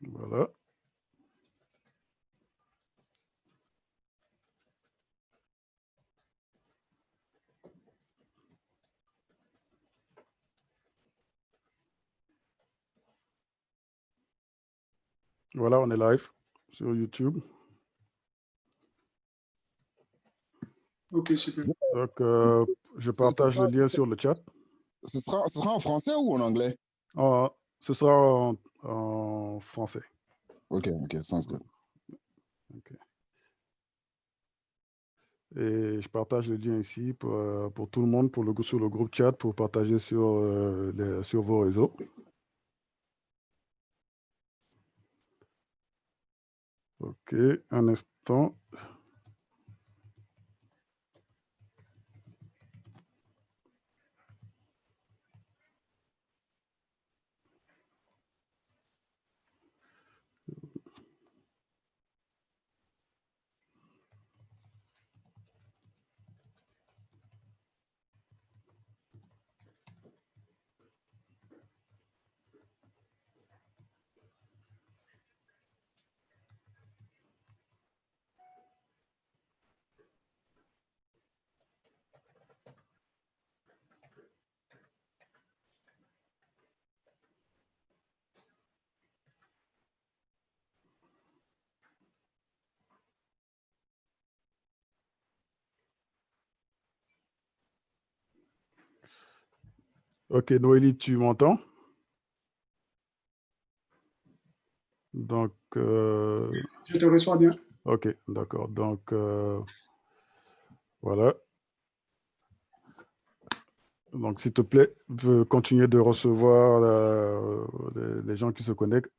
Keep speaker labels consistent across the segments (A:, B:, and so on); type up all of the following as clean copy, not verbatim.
A: Voilà. Voilà, on est live sur YouTube.
B: Ok, super.
A: Donc, je partage le lien sur le chat.
C: Ce sera en français ou en anglais?
A: Ce sera en français.
C: Ok, sounds good.
A: Okay. Et je partage le lien ici pour tout le monde, sur le groupe chat, pour partager sur vos réseaux. Ok, un instant. Ok, Noélie, tu m'entends? Donc,
B: Je te reçois bien.
A: ok, d'accord. Donc, voilà. Donc, s'il te plaît, continuer de recevoir les gens qui se connectent.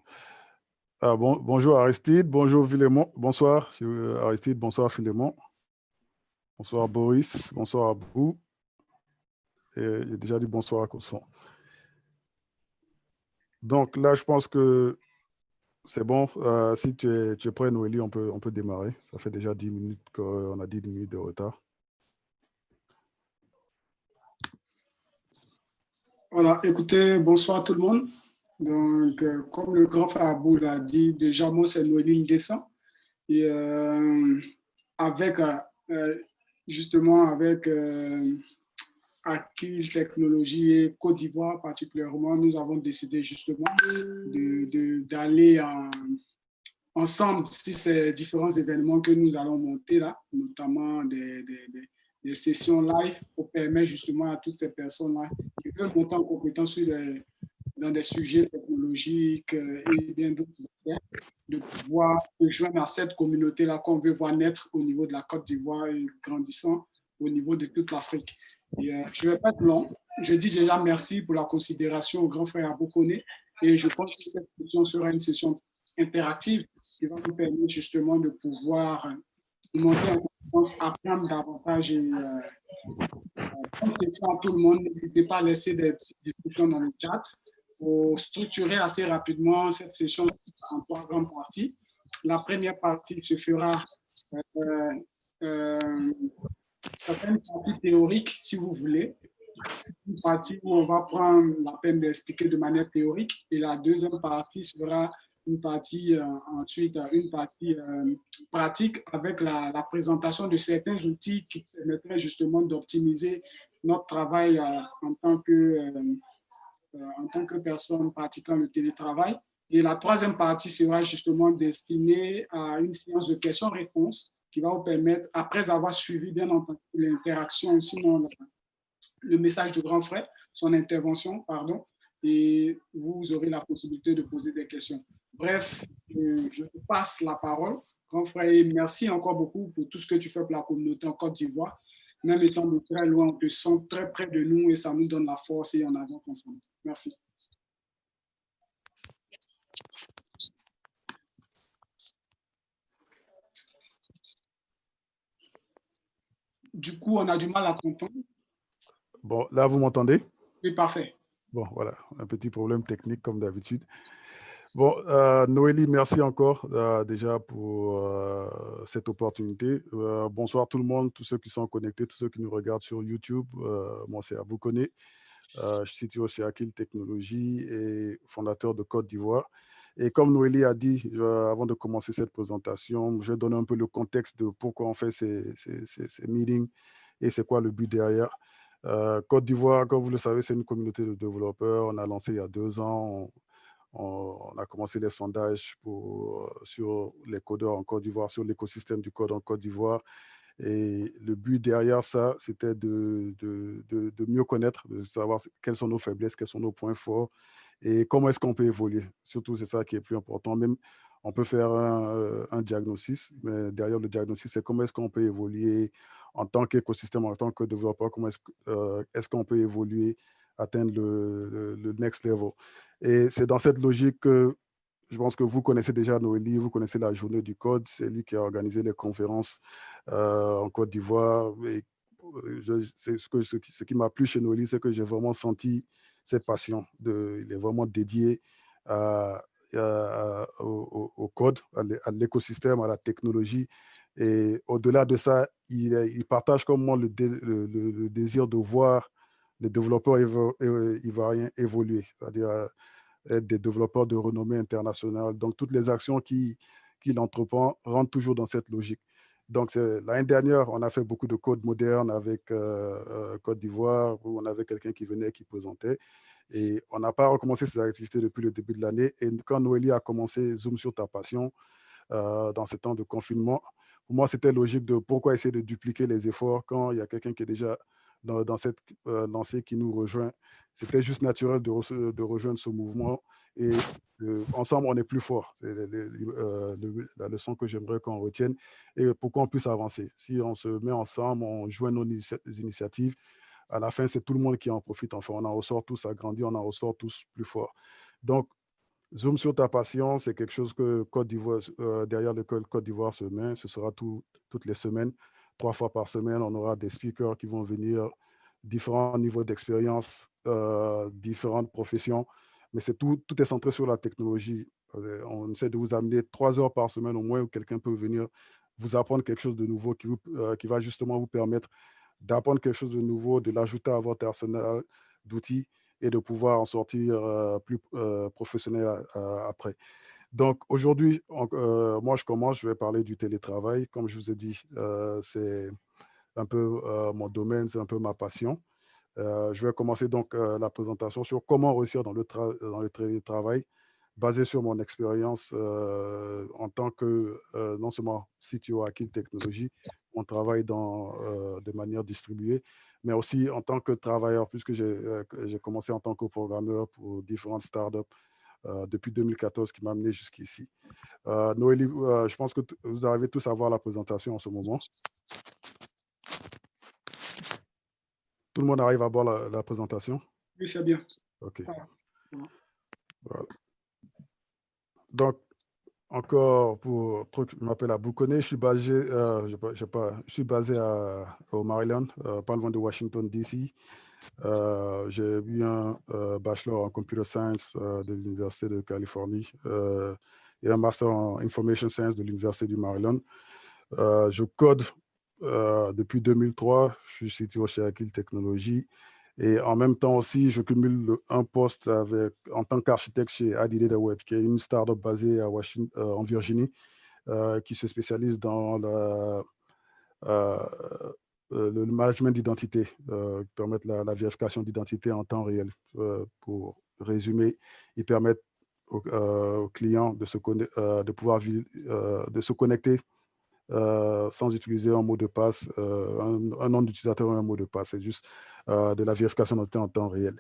A: Bonjour Aristide, bonjour Philémon, bonsoir Aristide, bonsoir Philémon, bonsoir Boris, bonsoir Abou, et j'ai déjà dit bonsoir à Cosson. Donc là, je pense que c'est bon. Si tu es prêt, Noélie, on peut démarrer. Ça fait déjà 10 minutes qu'on a 10 minutes de retard.
B: Voilà, écoutez, bonsoir tout le monde. Donc, comme le grand frère Abou l'a dit, déjà, moi, c'est Noélie Nguessan. Et avec, justement, avec Akil Technologie et Côte d'Ivoire particulièrement, nous avons décidé justement d'aller ensemble sur ces différents événements que nous allons monter là, notamment des sessions live pour permettre justement à toutes ces personnes-là qui veulent monter en compétence dans des sujets technologiques et bien d'autres aspects, de pouvoir rejoindre à cette communauté-là qu'on veut voir naître au niveau de la Côte d'Ivoire et grandissant au niveau de toute l'Afrique. Et je ne vais pas être long. Je dis déjà merci pour la considération au grand frère Abokone et je pense que cette session sera une session interactive qui va nous permettre justement de pouvoir monter en compétence, apprendre davantage. Et bonne session à tout le monde. N'hésitez pas à laisser des discussions dans le chat pour structurer assez rapidement cette session en 3 grandes parties. La première partie se fera ça sera une partie théorique, si vous voulez, une partie où on va prendre la peine d'expliquer de manière théorique, et la deuxième partie sera une partie ensuite une partie pratique avec la présentation de certains outils qui permettraient justement d'optimiser notre travail en tant que personne pratiquant le télétravail. Et la troisième partie sera justement destinée à une séance de questions-réponses qui va vous permettre, après avoir suivi bien entendu l'interaction, sinon le message du grand frère, son intervention, pardon, et vous aurez la possibilité de poser des questions. Bref, je vous passe la parole, grand frère, et merci encore beaucoup pour tout ce que tu fais pour la communauté en Côte d'Ivoire. Même étant de très loin, on te sent très près de nous et ça nous donne la force et on avance ensemble. Merci. Du coup, on a du mal à comprendre.
A: Bon, là, vous m'entendez?
B: Oui, parfait.
A: Bon, voilà, un petit problème technique comme d'habitude. Bon, Noélie, merci encore déjà pour cette opportunité. Bonsoir tout le monde, tous ceux qui sont connectés, tous ceux qui nous regardent sur YouTube. Moi, c'est Abou Koné. Je suis CTO chez Akil Technologie et fondateur de Côte d'Ivoire. Et comme Noélie a dit, avant de commencer cette présentation, je vais donner un peu le contexte de pourquoi on fait ces meetings et c'est quoi le but derrière. Côte d'Ivoire, comme vous le savez, c'est une communauté de développeurs. On a lancé il y a 2 ans. On a commencé les sondages sur les codeurs en Côte d'Ivoire, sur l'écosystème du code en Côte d'Ivoire. Et le but derrière ça, c'était de mieux connaître, de savoir quelles sont nos faiblesses, quels sont nos points forts et comment est-ce qu'on peut évoluer. Surtout, c'est ça qui est plus important. Même, on peut faire un diagnostic, mais derrière le diagnostic, c'est comment est-ce qu'on peut évoluer en tant qu'écosystème, en tant que développeur, comment est-ce qu'on peut évoluer, atteindre le next level. Et c'est dans cette logique que je pense que vous connaissez déjà Noélie, vous connaissez la journée du code, c'est lui qui a organisé les conférences en Côte d'Ivoire. Et ce qui m'a plu chez Noélie, c'est que j'ai vraiment senti cette passion. Il est vraiment dédié au code, à l'écosystème, à la technologie. Et au-delà de ça, il partage comme moi le désir de voir les développeurs ivoiriens évoluer, c'est-à-dire être des développeurs de renommée internationale. Donc, toutes les actions qu'il entreprend rentrent toujours dans cette logique. Donc, l'année dernière, on a fait beaucoup de codes modernes avec Côte d'Ivoire, où on avait quelqu'un qui venait, qui présentait. Et on n'a pas recommencé ces activités depuis le début de l'année. Et quand Noélie a commencé Zoom sur ta passion, dans ces temps de confinement, pour moi, c'était logique de pourquoi essayer de dupliquer les efforts quand il y a quelqu'un qui est déjà dans cette lancée qui nous rejoint. C'était juste naturel de rejoindre ce mouvement et ensemble, on est plus fort. C'est la leçon que j'aimerais qu'on retienne et pour qu'on puisse avancer. Si on se met ensemble, on joint nos initiatives, à la fin, c'est tout le monde qui en profite. Enfin, on en ressort tous agrandis, on en ressort tous plus forts. Donc, Zoom sur ta passion, c'est quelque chose que Côte d'Ivoire, derrière lequel Côte d'Ivoire se met. Ce sera toutes les semaines, 3 fois par semaine. On aura des speakers qui vont venir, différents niveaux d'expérience, différentes professions. Mais tout est centré sur la technologie. On essaie de vous amener 3 heures par semaine au moins où quelqu'un peut venir vous apprendre quelque chose de nouveau qui va justement vous permettre d'apprendre quelque chose de nouveau, de l'ajouter à votre arsenal d'outils et de pouvoir en sortir plus professionnel après. Donc aujourd'hui, moi je commence, je vais parler du télétravail. Comme je vous ai dit, c'est un peu mon domaine, c'est un peu ma passion. Je vais commencer donc la présentation sur comment réussir dans le télétravail, basé sur mon expérience en tant que non seulement CTO à Kill Technologies, on travaille de manière distribuée, mais aussi en tant que travailleur, puisque j'ai commencé en tant que programmeur pour différentes startups depuis 2014 qui m'a amené jusqu'ici. Noélie, je pense que vous arrivez tous à voir la présentation en ce moment. Tout le monde arrive à voir la présentation?
B: Oui, c'est bien.
A: OK.
B: Voilà.
A: Voilà. Donc, encore pour truc, je m'appelle Abou Koné, je suis basé, je suis basé au Maryland, pas loin de Washington, D.C. J'ai eu un bachelor en computer science de l'Université de Californie et un master en information science de l'Université du Maryland. Je code depuis 2003, je suis CTO chez Akil Technologies. Et en même temps aussi, je cumule un poste en tant qu'architecte chez ID Data Web, qui est une startup basée à en Virginie, qui se spécialise dans euh, le management d'identité, qui permettent la vérification d'identité en temps réel. Pour résumer, ils permettent aux clients de pouvoir de se connecter sans utiliser un mot de passe, un nom d'utilisateur et un mot de passe. C'est juste de la vérification d'identité en temps réel.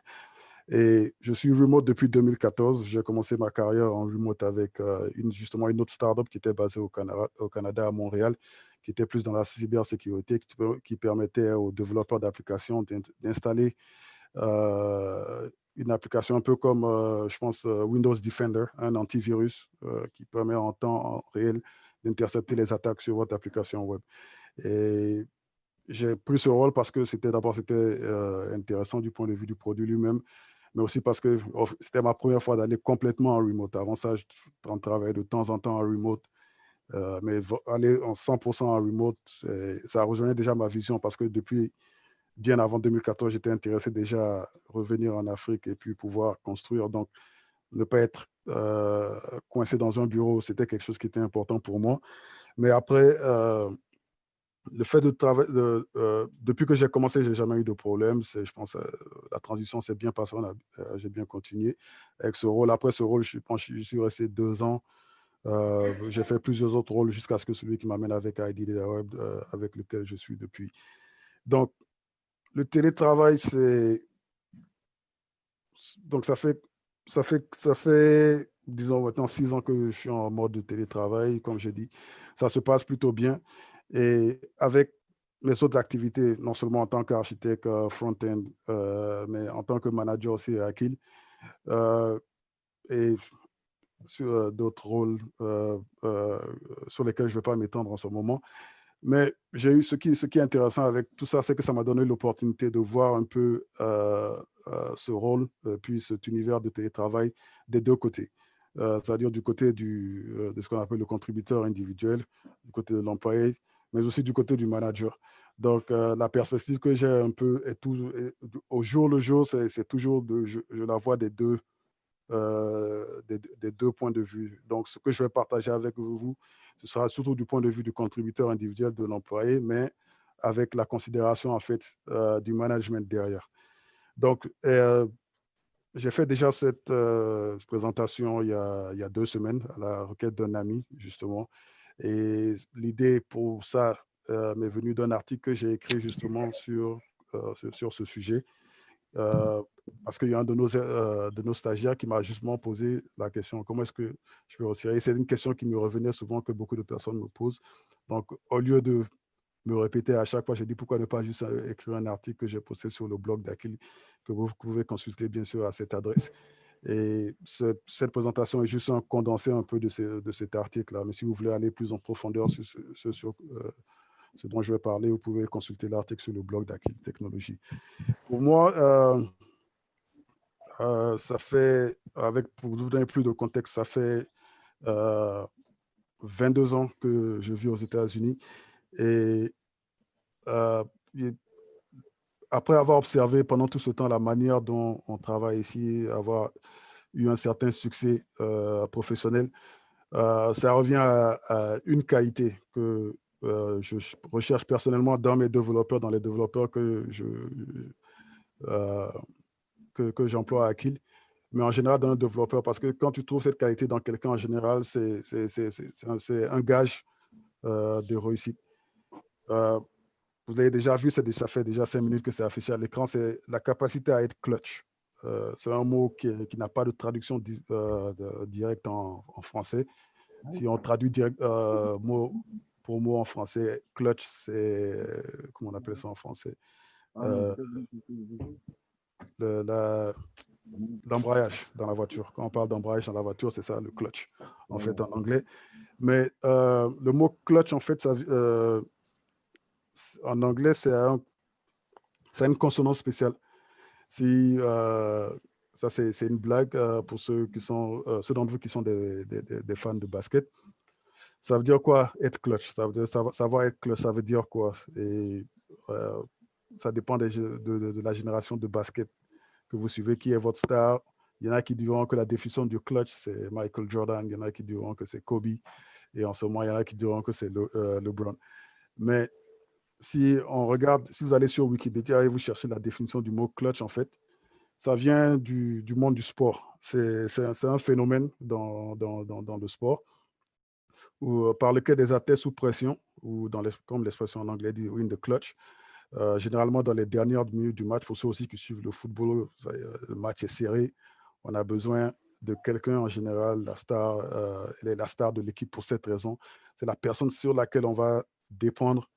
A: Et je suis remote depuis 2014. J'ai commencé ma carrière en remote avec justement une autre startup qui était basée au Canada, à Montréal, qui était plus dans la cybersécurité, qui permettait aux développeurs d'applications d'installer une application un peu comme, je pense, Windows Defender, un antivirus qui permet en temps réel d'intercepter les attaques sur votre application web. Et j'ai pris ce rôle parce que c'était intéressant du point de vue du produit lui-même, mais aussi parce que c'était ma première fois d'aller complètement en remote. Avant ça, je travaillais de temps en temps en remote, mais aller en 100% en remote, ça rejoignait déjà ma vision parce que depuis bien avant 2014, j'étais intéressé déjà à revenir en Afrique et puis pouvoir construire. Donc, ne pas être coincé dans un bureau, c'était quelque chose qui était important pour moi. Mais après, le fait de travailler, depuis que j'ai commencé, j'ai jamais eu de problème. Je pense la transition s'est bien passée, j'ai bien continué avec ce rôle. Après ce rôle, je pense que je suis resté 2 ans. J'ai fait plusieurs autres rôles jusqu'à ce que celui qui m'amène avec ID Data Web, avec lequel je suis depuis. Donc, le télétravail, donc ça fait, disons, maintenant 6 ans que je suis en mode de télétravail, comme j'ai dit. Ça se passe plutôt bien. Et avec mes autres activités, non seulement en tant qu'architecte front-end, mais en tant que manager aussi à Akil, et sur d'autres rôles sur lesquels je ne vais pas m'étendre en ce moment. Mais j'ai eu ce qui est intéressant avec tout ça, c'est que ça m'a donné l'opportunité de voir un peu ce rôle, puis cet univers de télétravail des deux côtés. C'est-à-dire du côté de ce qu'on appelle le contributeur individuel, du côté de l'employé, mais aussi du côté du manager. Donc, la perspective que j'ai un peu au jour le jour, c'est toujours je la vois des deux points de vue. Donc, ce que je vais partager avec vous, ce sera surtout du point de vue du contributeur individuel de l'employé, mais avec la considération, en fait, du management derrière. Donc, j'ai fait déjà cette présentation il y a 2 semaines à la requête d'un ami, justement. Et l'idée pour ça m'est venue d'un article que j'ai écrit justement sur ce sujet. Euh, Parce qu'il y a un de nos stagiaires qui m'a justement posé la question, comment est-ce que je peux retirer? C'est une question qui me revenait souvent, que beaucoup de personnes me posent. Donc, au lieu de me répéter à chaque fois, j'ai dit pourquoi ne pas juste écrire un article que j'ai posté sur le blog d'Akil, que vous pouvez consulter bien sûr à cette adresse. Et cette présentation est juste un condensé un peu de cet article-là. Mais si vous voulez aller plus en profondeur sur ce dont je vais parler, vous pouvez consulter l'article sur le blog d'Akil Technologies. Pour moi, ça fait, pour vous donner plus de contexte, ça fait 22 ans que je vis aux États-Unis. Et euh, après avoir observé pendant tout ce temps la manière dont on travaille ici, avoir eu un certain succès professionnel, ça revient à une qualité que je recherche personnellement dans mes développeurs, dans les développeurs euh, que j'emploie à Akil, mais en général dans un développeur, parce que quand tu trouves cette qualité dans quelqu'un, en général, c'est un gage de réussite. Vous avez déjà vu, ça fait déjà 5 minutes que c'est affiché à l'écran, c'est la capacité à être clutch. C'est un mot qui n'a pas de traduction directe en français. Si on traduit mot pour mot en français, clutch, c'est, comment on appelle ça en français? Euh, L'embrayage dans la voiture. Quand on parle d'embrayage dans la voiture, c'est ça, le clutch, en fait, en anglais. Mais le mot clutch, en fait, en anglais, c'est une consonance spéciale. Si, ça, c'est une blague pour ceux d'entre vous qui sont des fans de basket. Ça veut dire quoi, être clutch? Ça veut dire, savoir être clutch, ça veut dire quoi? Et ça dépend de la génération de basket que vous suivez, qui est votre star. Il y en a qui diront que la définition du clutch, c'est Michael Jordan. Il y en a qui diront que c'est Kobe. Et en ce moment, il y en a qui diront que c'est LeBron. Mais si vous allez sur Wikipédia et vous cherchez la définition du mot clutch, en fait, ça vient du monde du sport. C'est un phénomène dans le sport par lequel des athlètes sous pression, ou comme l'expression en anglais dit, win the clutch, généralement dans les dernières minutes du match, pour ceux aussi qui suivent le football, le match est serré, on a besoin de quelqu'un en général, elle est la star de l'équipe pour cette raison. C'est la personne sur laquelle on va dépendre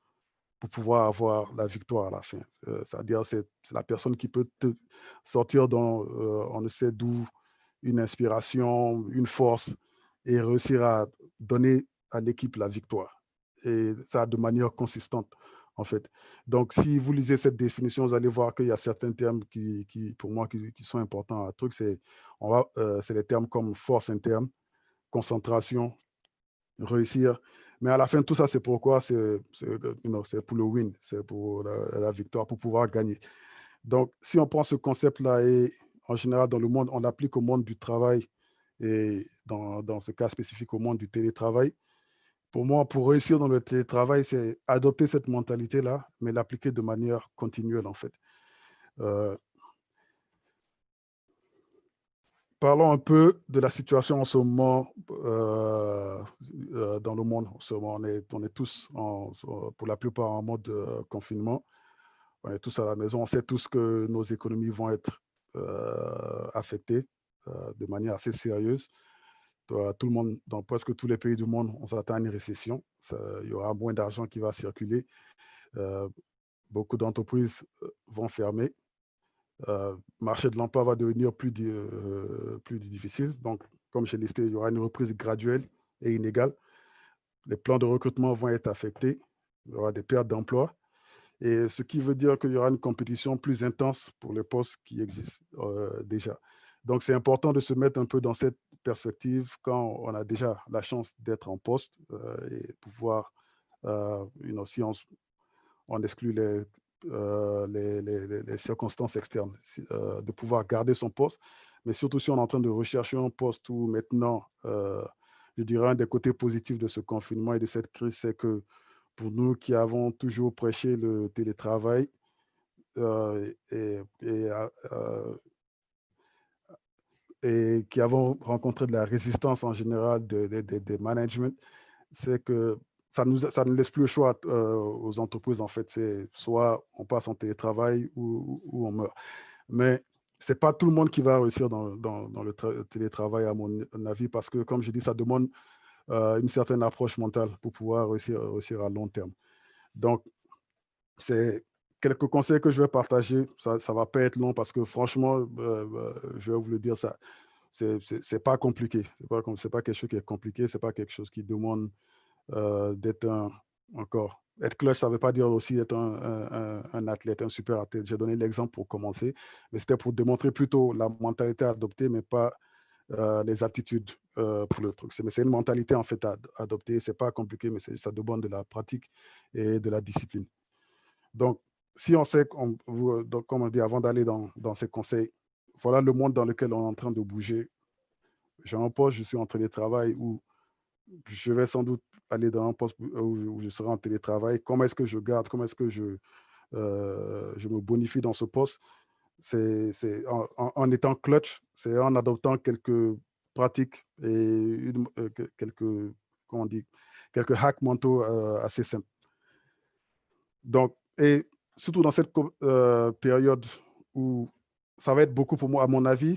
A: pour pouvoir avoir la victoire à la fin. C'est-à-dire c'est la personne qui peut te sortir on ne sait d'où, une inspiration, une force, et réussir à donner à l'équipe la victoire. Et ça de manière consistante, en fait. Donc, si vous lisez cette définition, vous allez voir qu'il y a certains termes pour moi, qui sont importants. Un truc, c'est les termes comme force interne, concentration, réussir. Mais à la fin, tout ça, c'est pourquoi? C'est pour le win, c'est pour la victoire, pour pouvoir gagner. Donc, si on prend ce concept-là et en général, dans le monde, on l'applique au monde du travail, et dans ce cas spécifique au monde du télétravail. Pour moi, pour réussir dans le télétravail, c'est adopter cette mentalité-là, mais l'appliquer de manière continuelle, en fait. Euh, Parlons un peu de la situation en ce moment dans le monde. En ce moment, on est tous, pour la plupart, en mode confinement. On est tous à la maison. On sait tous que nos économies vont être affectées de manière assez sérieuse. Tout le monde, dans presque tous les pays du monde, on s'attend à une récession. Il y aura moins d'argent qui va circuler. Euh, Beaucoup d'entreprises vont fermer. Le marché de l'emploi va devenir plus difficile. Donc, comme j'ai listé, il y aura une reprise graduelle et inégale. Les plans de recrutement vont être affectés. Il y aura des pertes d'emplois. Et ce qui veut dire qu'il y aura une compétition plus intense pour les postes qui existent déjà. Donc, c'est important de se mettre un peu dans cette perspective quand on a déjà la chance d'être en poste et pouvoir, si on exclut les circonstances externes, de pouvoir garder son poste, mais surtout si on est en train de rechercher un poste où maintenant, je dirais un des côtés positifs de ce confinement et de cette crise, c'est que pour nous qui avons toujours prêché le télétravail et qui avons rencontré de la résistance en général des managements, c'est que ça ne laisse plus le choix aux entreprises, en fait. C'est soit on passe en télétravail ou on meurt. Mais ce n'est pas tout le monde qui va réussir dans le télétravail, à mon avis, parce que, comme je dis, ça demande une certaine approche mentale pour pouvoir réussir à long terme. Donc, c'est quelques conseils que je vais partager. Ça ne va pas être long parce que, franchement, je vais vous le dire, ça, c'est pas compliqué. C'est pas quelque chose qui est compliqué. C'est pas quelque chose qui demande d'être encore. Être clutch, ça ne veut pas dire aussi être un athlète, un super athlète. J'ai donné l'exemple pour commencer, mais c'était pour démontrer plutôt la mentalité adoptée, mais pas les aptitudes pour le truc. Mais c'est une mentalité en fait à adopter. C'est pas compliqué, mais ça demande de la pratique et de la discipline. Donc, si on sait, donc, comme on dit, avant d'aller dans ces conseils, voilà le monde dans lequel on est en train de bouger. J'ai un poste, je suis en télétravail où je vais sans doute aller dans un poste où je serai en télétravail. Comment est-ce que je garde, comment est-ce que je me bonifie dans ce poste? C'est en étant clutch, c'est en adoptant quelques pratiques et quelques, comment on dit, quelques hacks mentaux assez simples. Donc, et surtout dans cette période où ça va être beaucoup pour moi, à mon avis,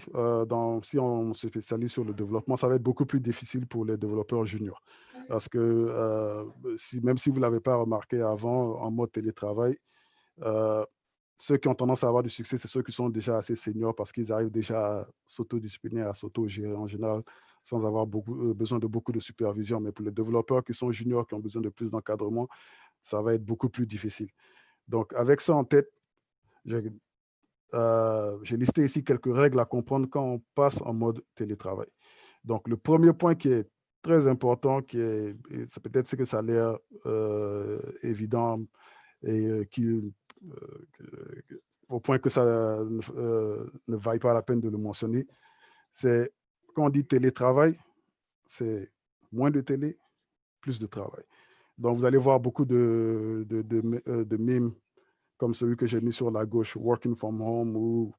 A: si on se spécialise sur le développement, ça va être beaucoup plus difficile pour les développeurs juniors. Parce que même si vous ne l'avez pas remarqué avant, en mode télétravail, euh, ceux qui ont tendance à avoir du succès, c'est ceux qui sont déjà assez seniors parce qu'ils arrivent déjà à s'autodiscipliner, à s'auto-gérer en général, sans avoir besoin de beaucoup de supervision. Mais pour les développeurs qui sont juniors, qui ont besoin de plus d'encadrement, ça va être beaucoup plus difficile. Donc, avec ça en tête, j'ai listé ici quelques règles à comprendre quand on passe en mode télétravail. Donc, le premier point qui est très important, c'est peut-être que ça a l'air évident et au point que ça ne vaille pas la peine de le mentionner, c'est quand on dit télétravail, c'est moins de télé, plus de travail. Donc, vous allez voir beaucoup de mimes comme celui que j'ai mis sur la gauche, working from home, où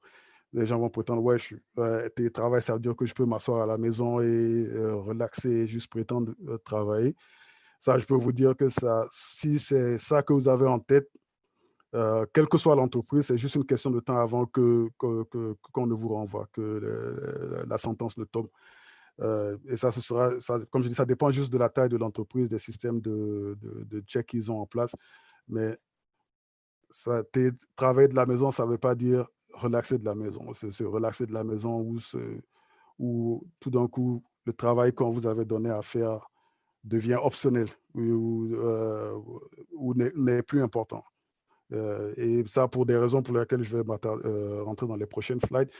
A: les gens vont prétendre, ouais, télétravail, ça veut dire que je peux m'asseoir à la maison et relaxer, juste prétendre travailler. Ça, je peux vous dire que si c'est ça que vous avez en tête, quelle que soit l'entreprise, c'est juste une question de temps avant qu'on ne vous renvoie, que la sentence ne tombe. Et ça, comme je dis, ça dépend juste de la taille de l'entreprise, des systèmes de check qu'ils ont en place. Mais travailler de la maison, ça ne veut pas dire relaxer de la maison. C'est relaxer de la maison où tout d'un coup, le travail qu'on vous avait donné à faire devient optionnel ou n'est plus important. Et ça, pour des raisons pour lesquelles je vais rentrer dans les prochaines slides,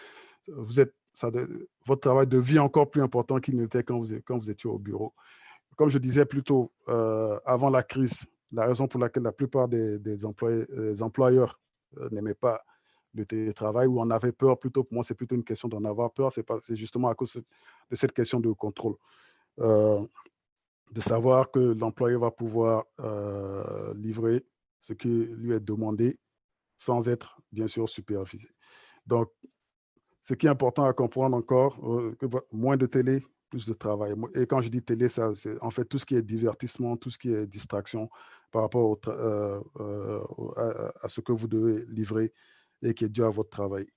A: votre travail devient encore plus important qu'il n'était quand vous étiez au bureau. Comme je disais plus tôt, avant la crise, la raison pour laquelle la plupart des employeurs n'aimaient pas le télétravail, ou en avait peur plutôt. Pour moi, c'est plutôt une question d'en avoir peur. C'est justement à cause de cette question de contrôle. De savoir que l'employé va pouvoir livrer ce qui lui est demandé sans être, bien sûr, supervisé. Donc, ce qui est important à comprendre encore, moins de télé, plus de travail. Et quand je dis télé, c'est en fait tout ce qui est divertissement, tout ce qui est distraction par rapport à ce que vous devez livrer et qui est dû à votre travail.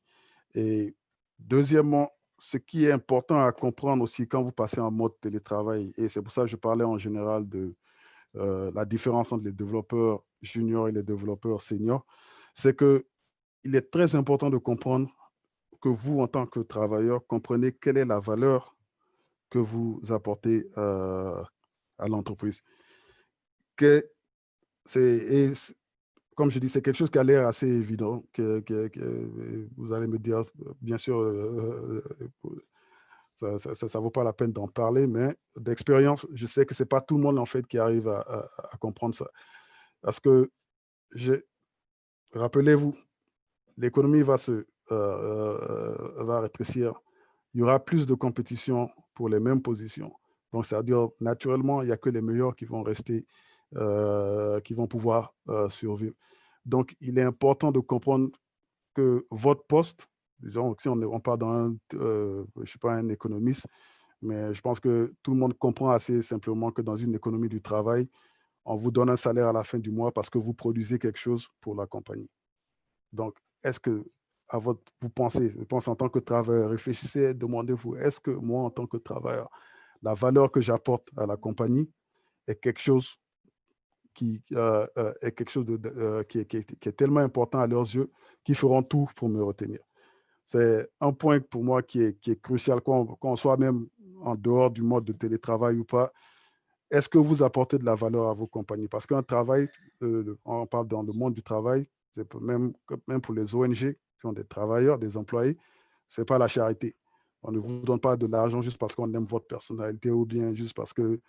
A: Et deuxièmement, ce qui est important à comprendre aussi quand vous passez en mode télétravail, et c'est pour ça que je parlais en général de la différence entre les développeurs juniors et les développeurs seniors, c'est qu'il est très important de comprendre que vous, en tant que travailleur, comprenez quelle est la valeur que vous apportez à l'entreprise. Que comme je dis, c'est quelque chose qui a l'air assez évident, que vous allez me dire, bien sûr, ça ne vaut pas la peine d'en parler, mais d'expérience, je sais que ce n'est pas tout le monde, en fait, qui arrive à comprendre ça. Parce que, rappelez-vous, l'économie va rétrécir. Il y aura plus de compétition pour les mêmes positions. Donc, ça veut dire, naturellement, il n'y a que les meilleurs qui vont rester, qui vont pouvoir survivre. Donc, il est important de comprendre que votre poste, disons, si on parle je ne suis pas un économiste, mais je pense que tout le monde comprend assez simplement que dans une économie du travail, on vous donne un salaire à la fin du mois parce que vous produisez quelque chose pour la compagnie. Donc, est-ce que vous pensez en tant que travailleur, réfléchissez, demandez-vous, est-ce que moi, en tant que travailleur, la valeur que j'apporte à la compagnie est quelque chose est quelque chose qui est tellement important à leurs yeux qu'ils feront tout pour me retenir. C'est un point pour moi qui est crucial, qu'on soit même en dehors du mode de télétravail ou pas. Est-ce que vous apportez de la valeur à vos compagnies? Parce qu'un travail, on parle dans le monde du travail, même pour les ONG qui ont des travailleurs, des employés, ce n'est pas la charité. On ne vous donne pas de l'argent juste parce qu'on aime votre personnalité ou bien juste parce que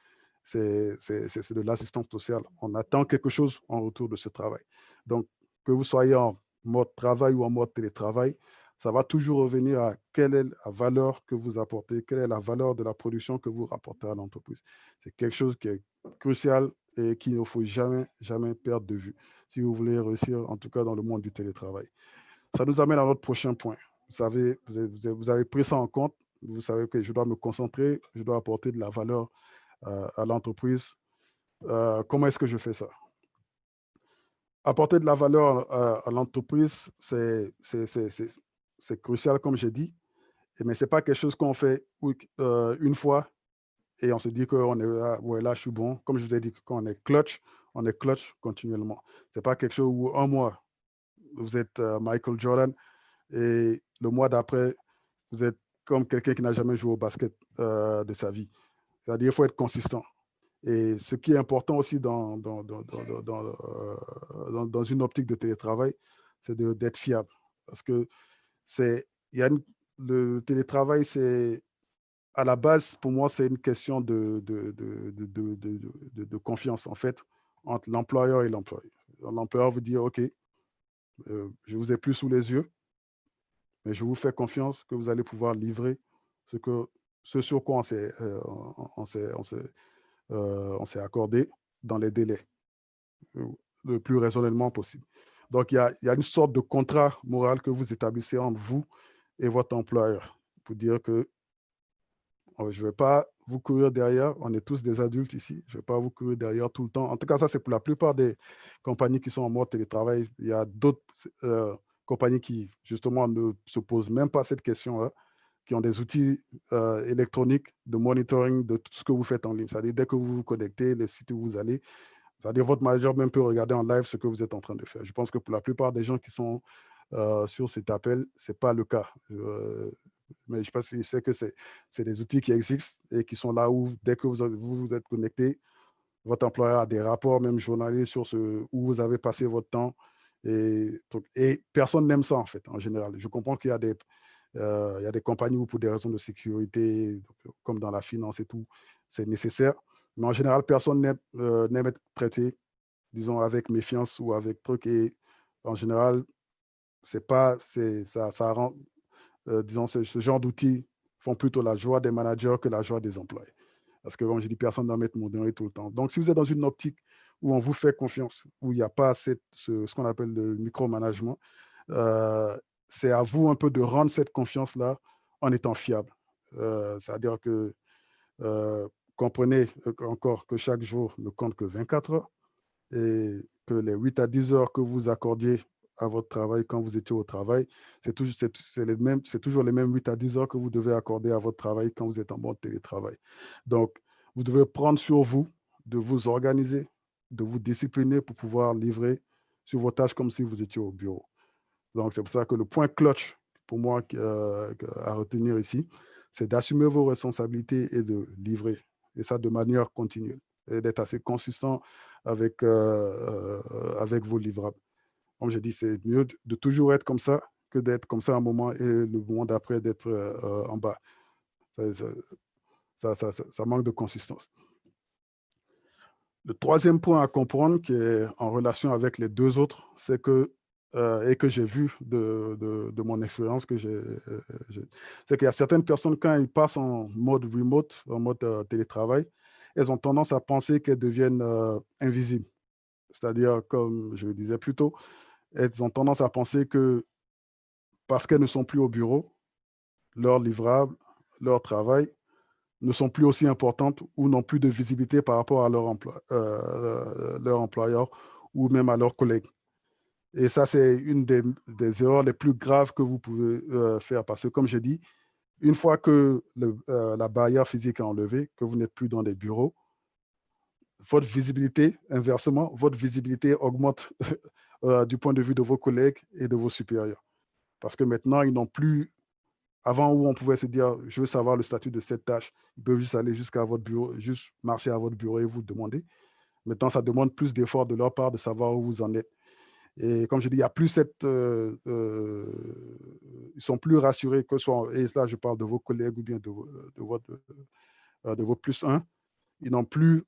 A: c'est de l'assistance sociale. On attend quelque chose en retour de ce travail. Donc, que vous soyez en mode travail ou en mode télétravail, ça va toujours revenir à quelle est la valeur que vous apportez, quelle est la valeur de la production que vous rapportez à l'entreprise. C'est quelque chose qui est crucial et qu'il ne faut jamais, jamais perdre de vue si vous voulez réussir, en tout cas dans le monde du télétravail. Ça nous amène à notre prochain point. Vous savez, vous avez pris ça en compte. Vous savez que je dois me concentrer, je dois apporter de la valeur à l'entreprise. Comment est-ce que je fais ça? Apporter de la valeur à l'entreprise, c'est crucial, comme j'ai dit, mais ce n'est pas quelque chose qu'on fait une fois et on se dit qu'on est là, ouais, là, je suis bon. Comme je vous ai dit, quand on est clutch continuellement. Ce n'est pas quelque chose où un mois, vous êtes Michael Jordan et le mois d'après, vous êtes comme quelqu'un qui n'a jamais joué au basket de sa vie. C'est-à-dire qu'il faut être consistant. Et ce qui est important aussi dans une optique de télétravail, c'est d'être fiable. Parce que il y a le télétravail, c'est à la base, pour moi, c'est une question de confiance, en fait, entre l'employeur et l'employé. L'employeur vous dit, OK, je vous ai plus sous les yeux, mais je vous fais confiance que vous allez pouvoir livrer ce sur quoi on s'est accordé dans les délais le plus raisonnablement possible. Donc, il y a une sorte de contrat moral que vous établissez entre vous et votre employeur pour dire que je ne vais pas vous courir derrière. On est tous des adultes ici. Je ne vais pas vous courir derrière tout le temps. En tout cas, ça, c'est pour la plupart des compagnies qui sont en mode télétravail. Il y a d'autres compagnies qui, justement, ne se posent même pas cette question-là, qui ont des outils électroniques de monitoring de tout ce que vous faites en ligne. C'est-à-dire, dès que vous vous connectez, les sites où vous allez, c'est-à-dire votre manager même peut regarder en live ce que vous êtes en train de faire. Je pense que pour la plupart des gens qui sont sur cet appel, ce n'est pas le cas. Mais je ne sais pas si c'est que c'est des outils qui existent et qui sont là où, dès que vous êtes connecté, votre employeur a des rapports, même journaliers, sur où vous avez passé votre temps. Et personne n'aime ça, en fait, en général. Je comprends qu'il y a des compagnies où, pour des raisons de sécurité, comme dans la finance et tout, c'est nécessaire. Mais en général, personne n'aime être traité, disons, avec méfiance ou avec truc. Et en général, c'est pas, ça rend, disons, ce genre d'outils font plutôt la joie des managers que la joie des employés. Parce que, comme je dis, personne ne va mettre mon donné tout le temps. Donc, si vous êtes dans une optique où on vous fait confiance, où il n'y a pas ce qu'on appelle le micromanagement, c'est à vous un peu de rendre cette confiance-là en étant fiable. C'est-à-dire que comprenez encore que chaque jour ne compte que 24 heures et que les 8 à 10 heures que vous accordiez à votre travail quand vous étiez au travail, c'est toujours les mêmes 8 à 10 heures que vous devez accorder à votre travail quand vous êtes en mode télétravail. Donc, vous devez prendre sur vous de vous organiser, de vous discipliner pour pouvoir livrer sur vos tâches comme si vous étiez au bureau. Donc, c'est pour ça que le point clutch pour moi à retenir ici, c'est d'assumer vos responsabilités et de livrer, et ça de manière continue, et d'être assez consistant avec vos livrables. Comme je dis, c'est mieux de toujours être comme ça que d'être comme ça un moment et le moment d'après d'être en bas. Ça manque de consistance. Le troisième point à comprendre, qui est en relation avec les deux autres, c'est que, et que j'ai vu de mon expérience, c'est qu'il y a certaines personnes, quand ils passent en mode remote, en mode télétravail, elles ont tendance à penser qu'elles deviennent invisibles. C'est-à-dire, comme je le disais plus tôt, elles ont tendance à penser que parce qu'elles ne sont plus au bureau, leurs livrables, leur travail ne sont plus aussi importantes ou n'ont plus de visibilité par rapport à leur employeur ou même à leurs collègues. Et ça, c'est une des erreurs les plus graves que vous pouvez faire parce que, comme je dis, une fois que la barrière physique est enlevée, que vous n'êtes plus dans des bureaux, votre visibilité, inversement, votre visibilité augmente du point de vue de vos collègues et de vos supérieurs. Parce que maintenant, ils n'ont plus, avant où on pouvait se dire, je veux savoir le statut de cette tâche, ils peuvent juste aller jusqu'à votre bureau, juste marcher à votre bureau et vous demander. Maintenant, ça demande plus d'efforts de leur part de savoir où vous en êtes. Et comme je dis, il n'y a plus cette... ils sont plus rassurés que ce soit... Et là, je parle de vos collègues ou bien de vos plus un. Ils n'ont plus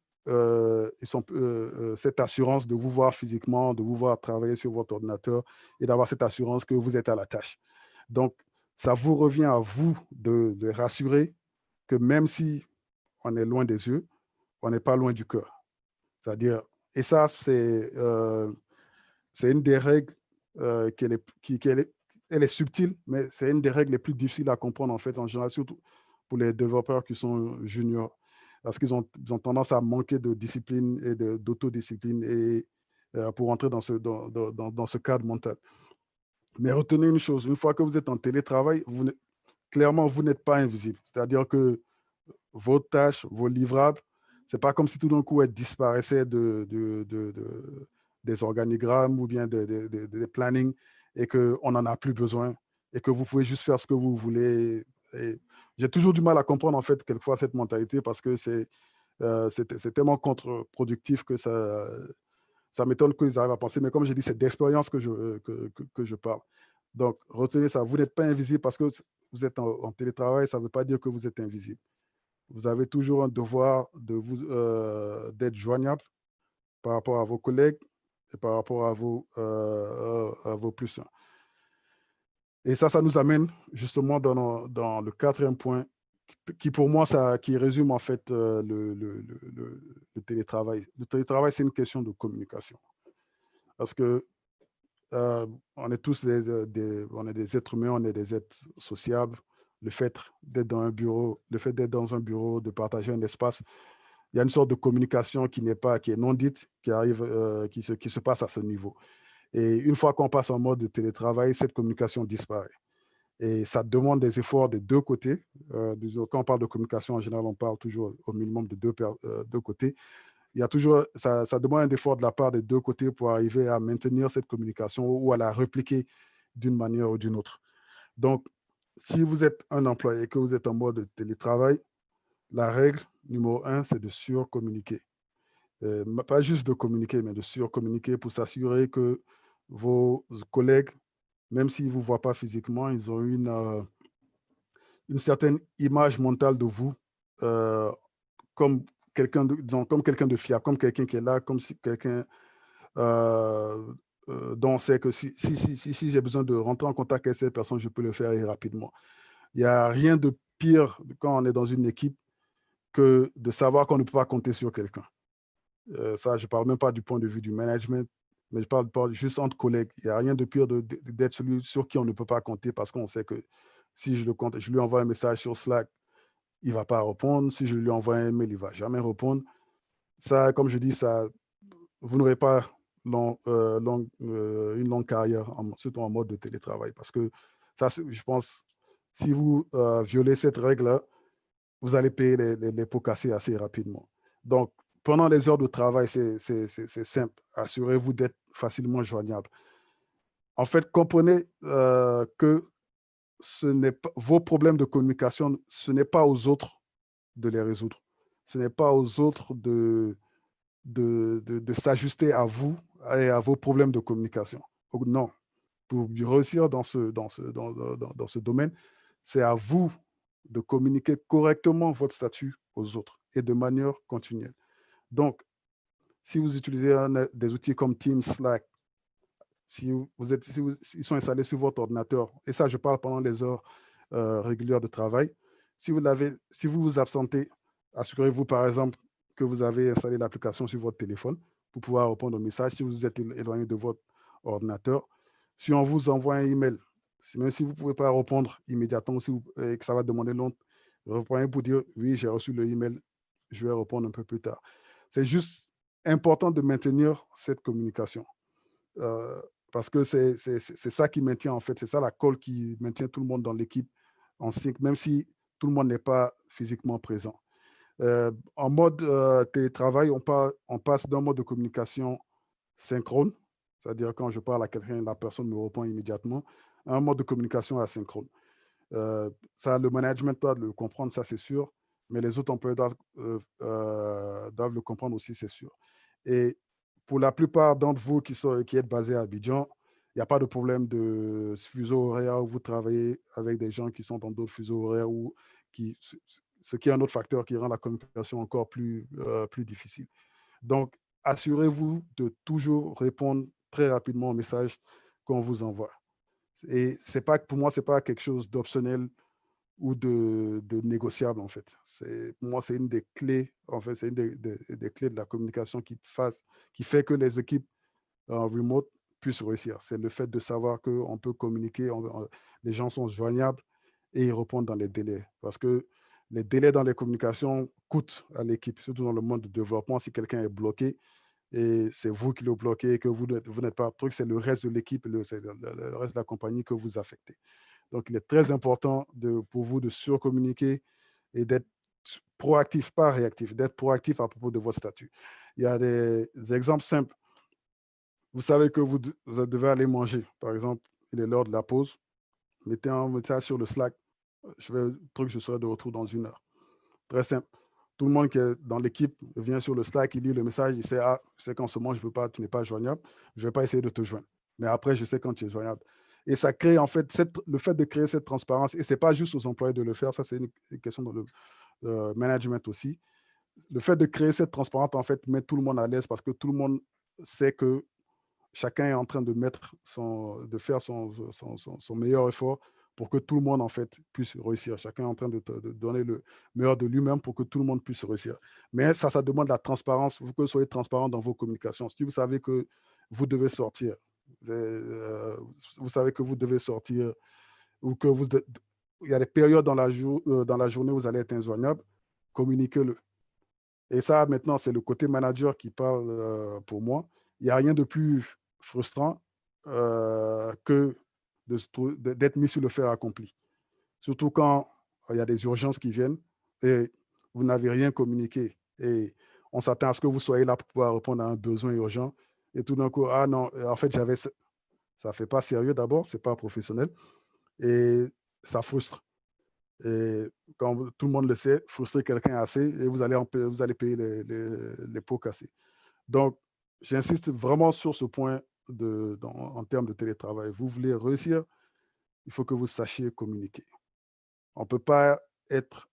A: cette assurance de vous voir physiquement, de vous voir travailler sur votre ordinateur et d'avoir cette assurance que vous êtes à la tâche. Donc, ça vous revient à vous de rassurer que même si on est loin des yeux, on n'est pas loin du cœur. C'est-à-dire, et ça, c'est une des règles elle est subtile, mais c'est une des règles les plus difficiles à comprendre, en fait, en général, surtout pour les développeurs qui sont juniors, parce qu'ils ont tendance à manquer de discipline et d'autodiscipline et pour entrer dans ce cadre mental. Mais retenez une chose, une fois que vous êtes en télétravail, clairement, vous n'êtes pas invisible. C'est-à-dire que vos tâches, vos livrables, ce n'est pas comme si tout d'un coup, elles disparaissaient des organigrammes ou bien des plannings et qu'on n'en a plus besoin et que vous pouvez juste faire ce que vous voulez. J'ai toujours du mal à comprendre, en fait, quelquefois, cette mentalité parce que c'est tellement contre-productif que ça m'étonne qu'ils arrivent à penser. Mais comme j'ai dit, c'est d'expérience que je parle. Donc, retenez ça. Vous n'êtes pas invisible parce que vous êtes en télétravail. Ça ne veut pas dire que vous êtes invisible. Vous avez toujours un devoir d'être joignable par rapport à vos collègues et par rapport à vos plus un. Et ça nous amène justement dans le quatrième point qui pour moi, qui résume en fait le télétravail. Le télétravail, c'est une question de communication. Parce que on est tous on est des êtres humains, on est des êtres sociables. Le fait d'être dans un bureau, de partager un espace, il y a une sorte de communication qui est non dite, qui arrive, qui se passe à ce niveau. Et une fois qu'on passe en mode de télétravail, cette communication disparaît. Et ça demande des efforts des deux côtés. Quand on parle de communication, en général, on parle toujours au minimum de deux côtés. Il y a toujours, ça demande un effort de la part des deux côtés pour arriver à maintenir cette communication ou à la répliquer d'une manière ou d'une autre. Donc, si vous êtes un employé et que vous êtes en mode télétravail, la règle numéro 1, c'est de surcommuniquer. Pas juste de communiquer, mais de surcommuniquer pour s'assurer que vos collègues, même s'ils ne vous voient pas physiquement, ils ont une certaine image mentale de vous comme quelqu'un de fiable, comme quelqu'un qui est là, comme si quelqu'un dont on sait que si j'ai besoin de rentrer en contact avec cette personne, je peux le faire et rapidement. Il n'y a rien de pire quand on est dans une équipe que de savoir qu'on ne peut pas compter sur quelqu'un. Ça, je ne parle même pas du point de vue du management, mais je parle juste entre collègues. Il n'y a rien de pire d'être celui sur qui on ne peut pas compter parce qu'on sait que si je lui envoie un message sur Slack, il ne va pas répondre. Si je lui envoie un mail, il ne va jamais répondre. Ça, comme je dis, ça, vous n'aurez pas une longue carrière, surtout en mode de télétravail. Parce que ça, je pense, si vous violez cette règle-là, vous allez payer les pots cassés assez rapidement. Donc, pendant les heures de travail, c'est simple. Assurez-vous d'être facilement joignable. En fait, comprenez que vos problèmes de communication, ce n'est pas aux autres de les résoudre. Ce n'est pas aux autres de s'ajuster à vous et à vos problèmes de communication. Donc, non, pour réussir dans ce domaine, c'est à vous de communiquer correctement votre statut aux autres et de manière continuelle. Donc, si vous utilisez des outils comme Teams, Slack, ils sont installés sur votre ordinateur, et ça, je parle pendant les heures régulières de travail, si vous vous absentez, assurez-vous, par exemple, que vous avez installé l'application sur votre téléphone pour pouvoir répondre aux messages si vous êtes éloigné de votre ordinateur. Si on vous envoie un email, même si vous ne pouvez pas répondre immédiatement et que ça va demander longtemps, reprenez pour dire « Oui, j'ai reçu le email, je vais répondre un peu plus tard ». C'est juste important de maintenir cette communication. Parce que c'est ça qui maintient, en fait, c'est ça la colle qui maintient tout le monde dans l'équipe en sync, même si tout le monde n'est pas physiquement présent. En mode télétravail, on passe d'un mode de communication synchrone, c'est-à-dire quand je parle à quelqu'un, la personne me répond immédiatement, à un mode de communication asynchrone. Ça, le management doit le comprendre, ça c'est sûr, mais les autres employés doivent le comprendre aussi, c'est sûr. Et pour la plupart d'entre vous qui êtes basés à Abidjan, il n'y a pas de problème de fuseau horaire où vous travaillez avec des gens qui sont dans d'autres fuseaux horaires, ce qui est un autre facteur qui rend la communication encore plus difficile. Donc, assurez-vous de toujours répondre très rapidement aux messages qu'on vous envoie. Et pour moi, ce n'est pas quelque chose d'optionnel ou de négociable, en fait. Pour moi, c'est une des clés, en fait, c'est une des clés de la communication qui fait que les équipes en remote puissent réussir. C'est le fait de savoir qu'on peut communiquer, les gens sont joignables et ils répondent dans les délais. Parce que les délais dans les communications coûtent à l'équipe, surtout dans le monde de développement. Si quelqu'un est bloqué et c'est vous qui le bloquez et que vous n'êtes pas truc, c'est le reste de l'équipe, c'est le reste de la compagnie que vous affectez. Donc, il est très important pour vous de surcommuniquer et d'être proactif, pas réactif, d'être proactif à propos de votre statut. Il y a des exemples simples. Vous savez que vous devez aller manger. Par exemple, il est l'heure de la pause. Mettez un message sur le Slack. Je serai de retour dans 1 heure. Très simple. Tout le monde qui est dans l'équipe vient sur le Slack, il lit le message, il sait, je sais qu'en ce moment, tu n'es pas joignable, je ne vais pas essayer de te joindre. Mais après, je sais quand tu es joignable. Et ça crée, en fait, le fait de créer cette transparence, et ce n'est pas juste aux employés de le faire, ça, c'est une question de management aussi. Le fait de créer cette transparence, en fait, met tout le monde à l'aise parce que tout le monde sait que chacun est en train de faire son meilleur effort pour que tout le monde, en fait, puisse réussir. Chacun est en train de donner le meilleur de lui-même pour que tout le monde puisse réussir. Mais ça demande la transparence. Il faut que vous soyez transparent dans vos communications. Si vous savez que vous devez sortir, vous savez que vous devez sortir ou que il y a des périodes dans la journée où vous allez être injoignable, communiquez-le. Et ça, maintenant, c'est le côté manager qui parle pour moi. Il n'y a rien de plus frustrant que d'être mis sur le fer accompli. Surtout quand il y a des urgences qui viennent et vous n'avez rien communiqué. Et on s'attend à ce que vous soyez là pour pouvoir répondre à un besoin urgent. Et tout d'un coup, ah non, en fait, ça ne fait pas sérieux d'abord, ce n'est pas professionnel. Et ça frustre. Et quand tout le monde le sait, frustrer quelqu'un assez et vous allez payer les pots cassés. Donc, j'insiste vraiment sur ce point en termes de télétravail. Vous voulez réussir, il faut que vous sachiez communiquer. On ne peut pas être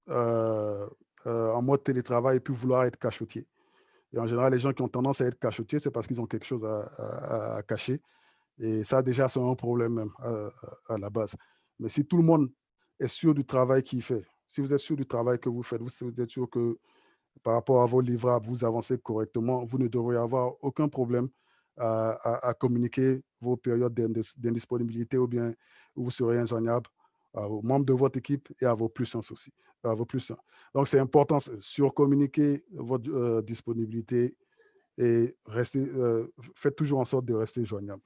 A: en mode télétravail et puis vouloir être cachotier. Et en général, les gens qui ont tendance à être cachotiers, c'est parce qu'ils ont quelque chose à cacher. Et ça, déjà, c'est un problème même à la base. Mais si tout le monde est sûr du travail qu'il fait, si vous êtes sûr du travail que vous faites, vous êtes sûr que par rapport à vos livrables, vous avancez correctement, vous ne devriez avoir aucun problème à communiquer vos périodes d'indisponibilité ou bien où vous serez injoignable aux membres de votre équipe et à vos plus 1 aussi. À vos plus 1. Donc, c'est important surcommuniquer votre disponibilité et faites toujours en sorte de rester joignable.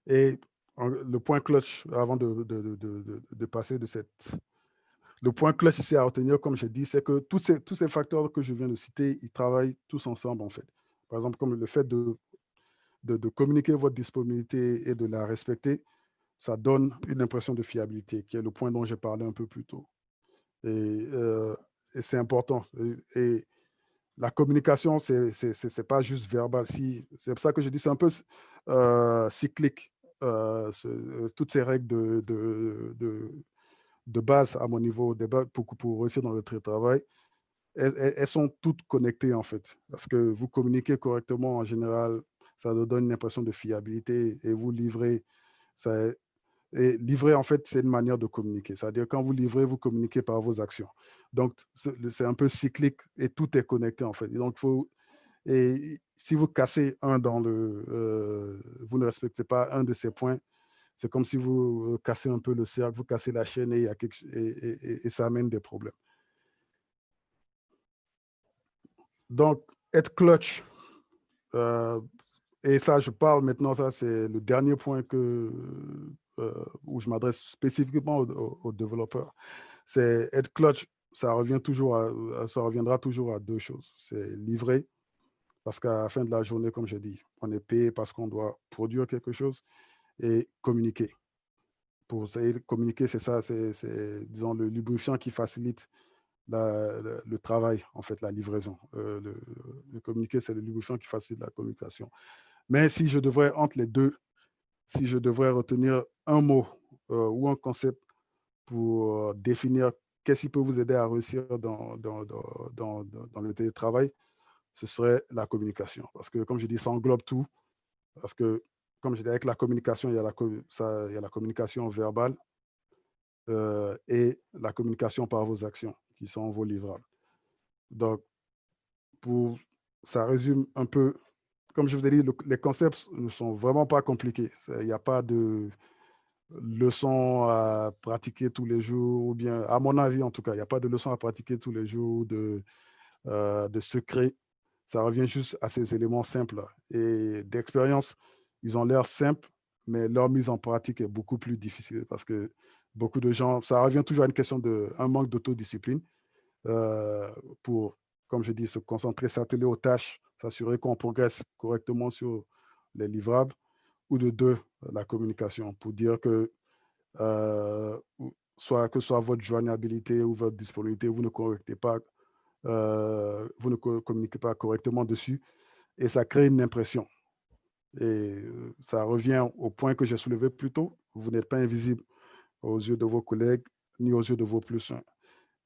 A: Et le point clutch, avant de passer de cette... Le point clutch ici à retenir, comme j'ai dit, c'est que tous ces facteurs que je viens de citer, ils travaillent tous ensemble, en fait. Par exemple, comme le fait de communiquer votre disponibilité et de la respecter, ça donne une impression de fiabilité, qui est le point dont j'ai parlé un peu plus tôt. Et c'est important. Et la communication, c'est pas juste verbal. C'est pour ça que je dis c'est un peu cyclique. Toutes ces règles de base à mon niveau, pour réussir dans le travail, elles sont toutes connectées en fait. Parce que vous communiquez correctement en général, ça vous donne une impression de fiabilité et vous livrez. Et livrer, en fait, c'est une manière de communiquer. C'est-à-dire, quand vous livrez, vous communiquez par vos actions. Donc, c'est un peu cyclique et tout est connecté, en fait. Et donc, et si vous cassez vous ne respectez pas un de ces points, c'est comme si vous cassez un peu le cercle, vous cassez la chaîne et, et ça amène des problèmes. Donc, être clutch, et ça, je parle maintenant, ça, c'est le dernier point où je m'adresse spécifiquement aux développeurs. C'est être clutch, ça reviendra toujours à 2 choses. C'est livrer, parce qu'à la fin de la journée, comme j'ai dit, on est payé parce qu'on doit produire quelque chose, et communiquer. Communiquer, c'est ça, c'est, disons, le lubrifiant qui facilite le travail, en fait, la livraison. Le communiquer, c'est le lubrifiant qui facilite la communication. Mais si je devrais, entre les deux, si je devrais retenir un mot ou un concept pour définir qu'est-ce qui peut vous aider à réussir dans le télétravail, ce serait la communication. Parce que, comme je dis, ça englobe tout. Parce que, comme je dis, avec la communication, il y a la communication verbale et la communication par vos actions, qui sont vos livrables. Donc, ça résume un peu, comme je vous ai dit, les concepts ne sont vraiment pas compliqués. Il n'y a pas de leçons à pratiquer tous les jours, ou bien, à mon avis en tout cas, il n'y a pas de leçons à pratiquer tous les jours, de secrets. Ça revient juste à ces éléments simples. Et d'expérience, ils ont l'air simples, mais leur mise en pratique est beaucoup plus difficile parce que beaucoup de gens, ça revient toujours à une question un manque d'autodiscipline pour, comme je dis, se concentrer, s'atteler aux tâches, s'assurer qu'on progresse correctement sur les livrables, ou de 2, la communication, pour dire que que ce soit votre joignabilité ou votre disponibilité, vous ne communiquez pas correctement dessus et ça crée une impression. Et ça revient au point que j'ai soulevé plus tôt. Vous n'êtes pas invisible aux yeux de vos collègues ni aux yeux de vos plus 1.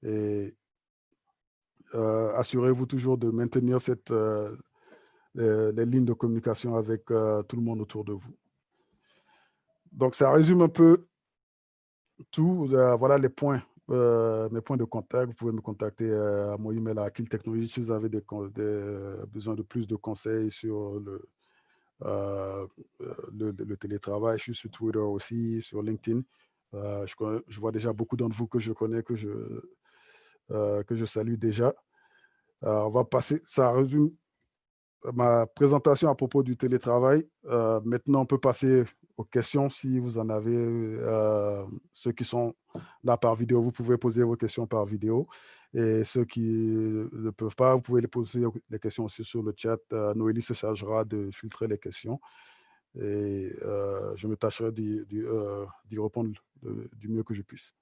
A: Et assurez-vous toujours de maintenir les lignes de communication avec tout le monde autour de vous. Donc, ça résume un peu tout. Voilà les points, mes points de contact. Vous pouvez me contacter à mon email à Akil Technologies si vous avez besoin de plus de conseils sur le télétravail. Je suis sur Twitter aussi, sur LinkedIn. Je vois déjà beaucoup d'entre vous que je connais, que je salue déjà. On va passer, ça résume ma présentation à propos du télétravail. Maintenant, on peut passer aux questions si vous en avez. Ceux qui sont là par vidéo, vous pouvez poser vos questions par vidéo. Et ceux qui ne peuvent pas, vous pouvez les poser les questions aussi sur le chat. Noélie se chargera de filtrer les questions. Et je me tâcherai d'y répondre du mieux que je puisse.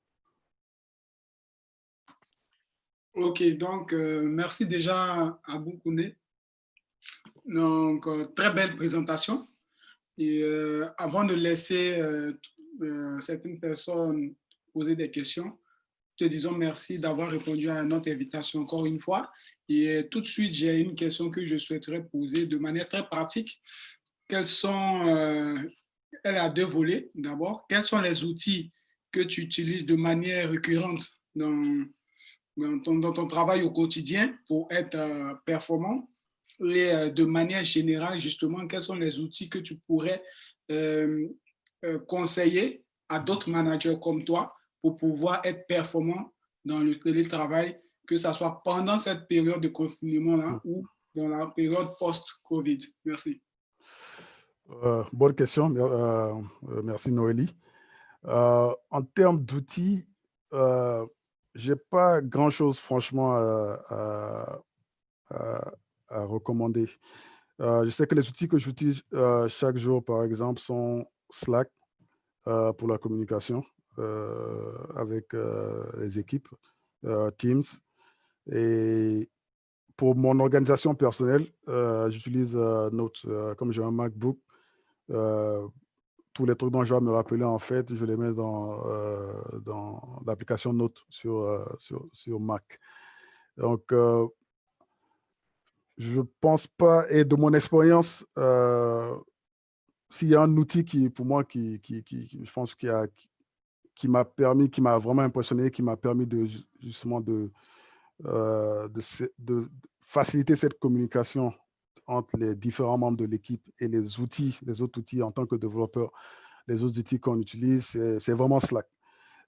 B: OK, donc merci déjà à Boukouné. Donc, très belle présentation. Et avant de laisser certaines personnes poser des questions, te disons merci d'avoir répondu à notre invitation encore une fois. Et tout de suite, j'ai une question que je souhaiterais poser de manière très pratique. Quels sont, elle a deux volets. D'abord, quels sont les outils que tu utilises de manière récurrente dans ton travail au quotidien pour être performant? Et de manière générale, justement, quels sont les outils que tu pourrais euh, conseiller à d'autres managers comme toi pour pouvoir être performant dans le télétravail, que ce soit pendant cette période de confinement-là ou dans la période post-Covid? Merci.
A: Bonne question. Merci, Noélie. En termes d'outils, je n'ai pas grand-chose, franchement, à- à recommander. Je sais que les outils que j'utilise chaque jour, par exemple, sont Slack pour la communication avec les équipes, Teams. Et pour mon organisation personnelle, j'utilise Notes. Comme j'ai un MacBook, euh, tous les trucs dont je dois me rappeler, en fait, je les mets dans l'application Notes sur Mac. Donc, je pense pas, et de mon expérience, s'il y a un outil qui, pour moi, je pense qui m'a permis, qui m'a vraiment impressionné, qui m'a permis de justement de faciliter cette communication entre les différents membres de l'équipe et les outils, les autres outils en tant que développeur, les autres outils qu'on utilise, c'est vraiment Slack.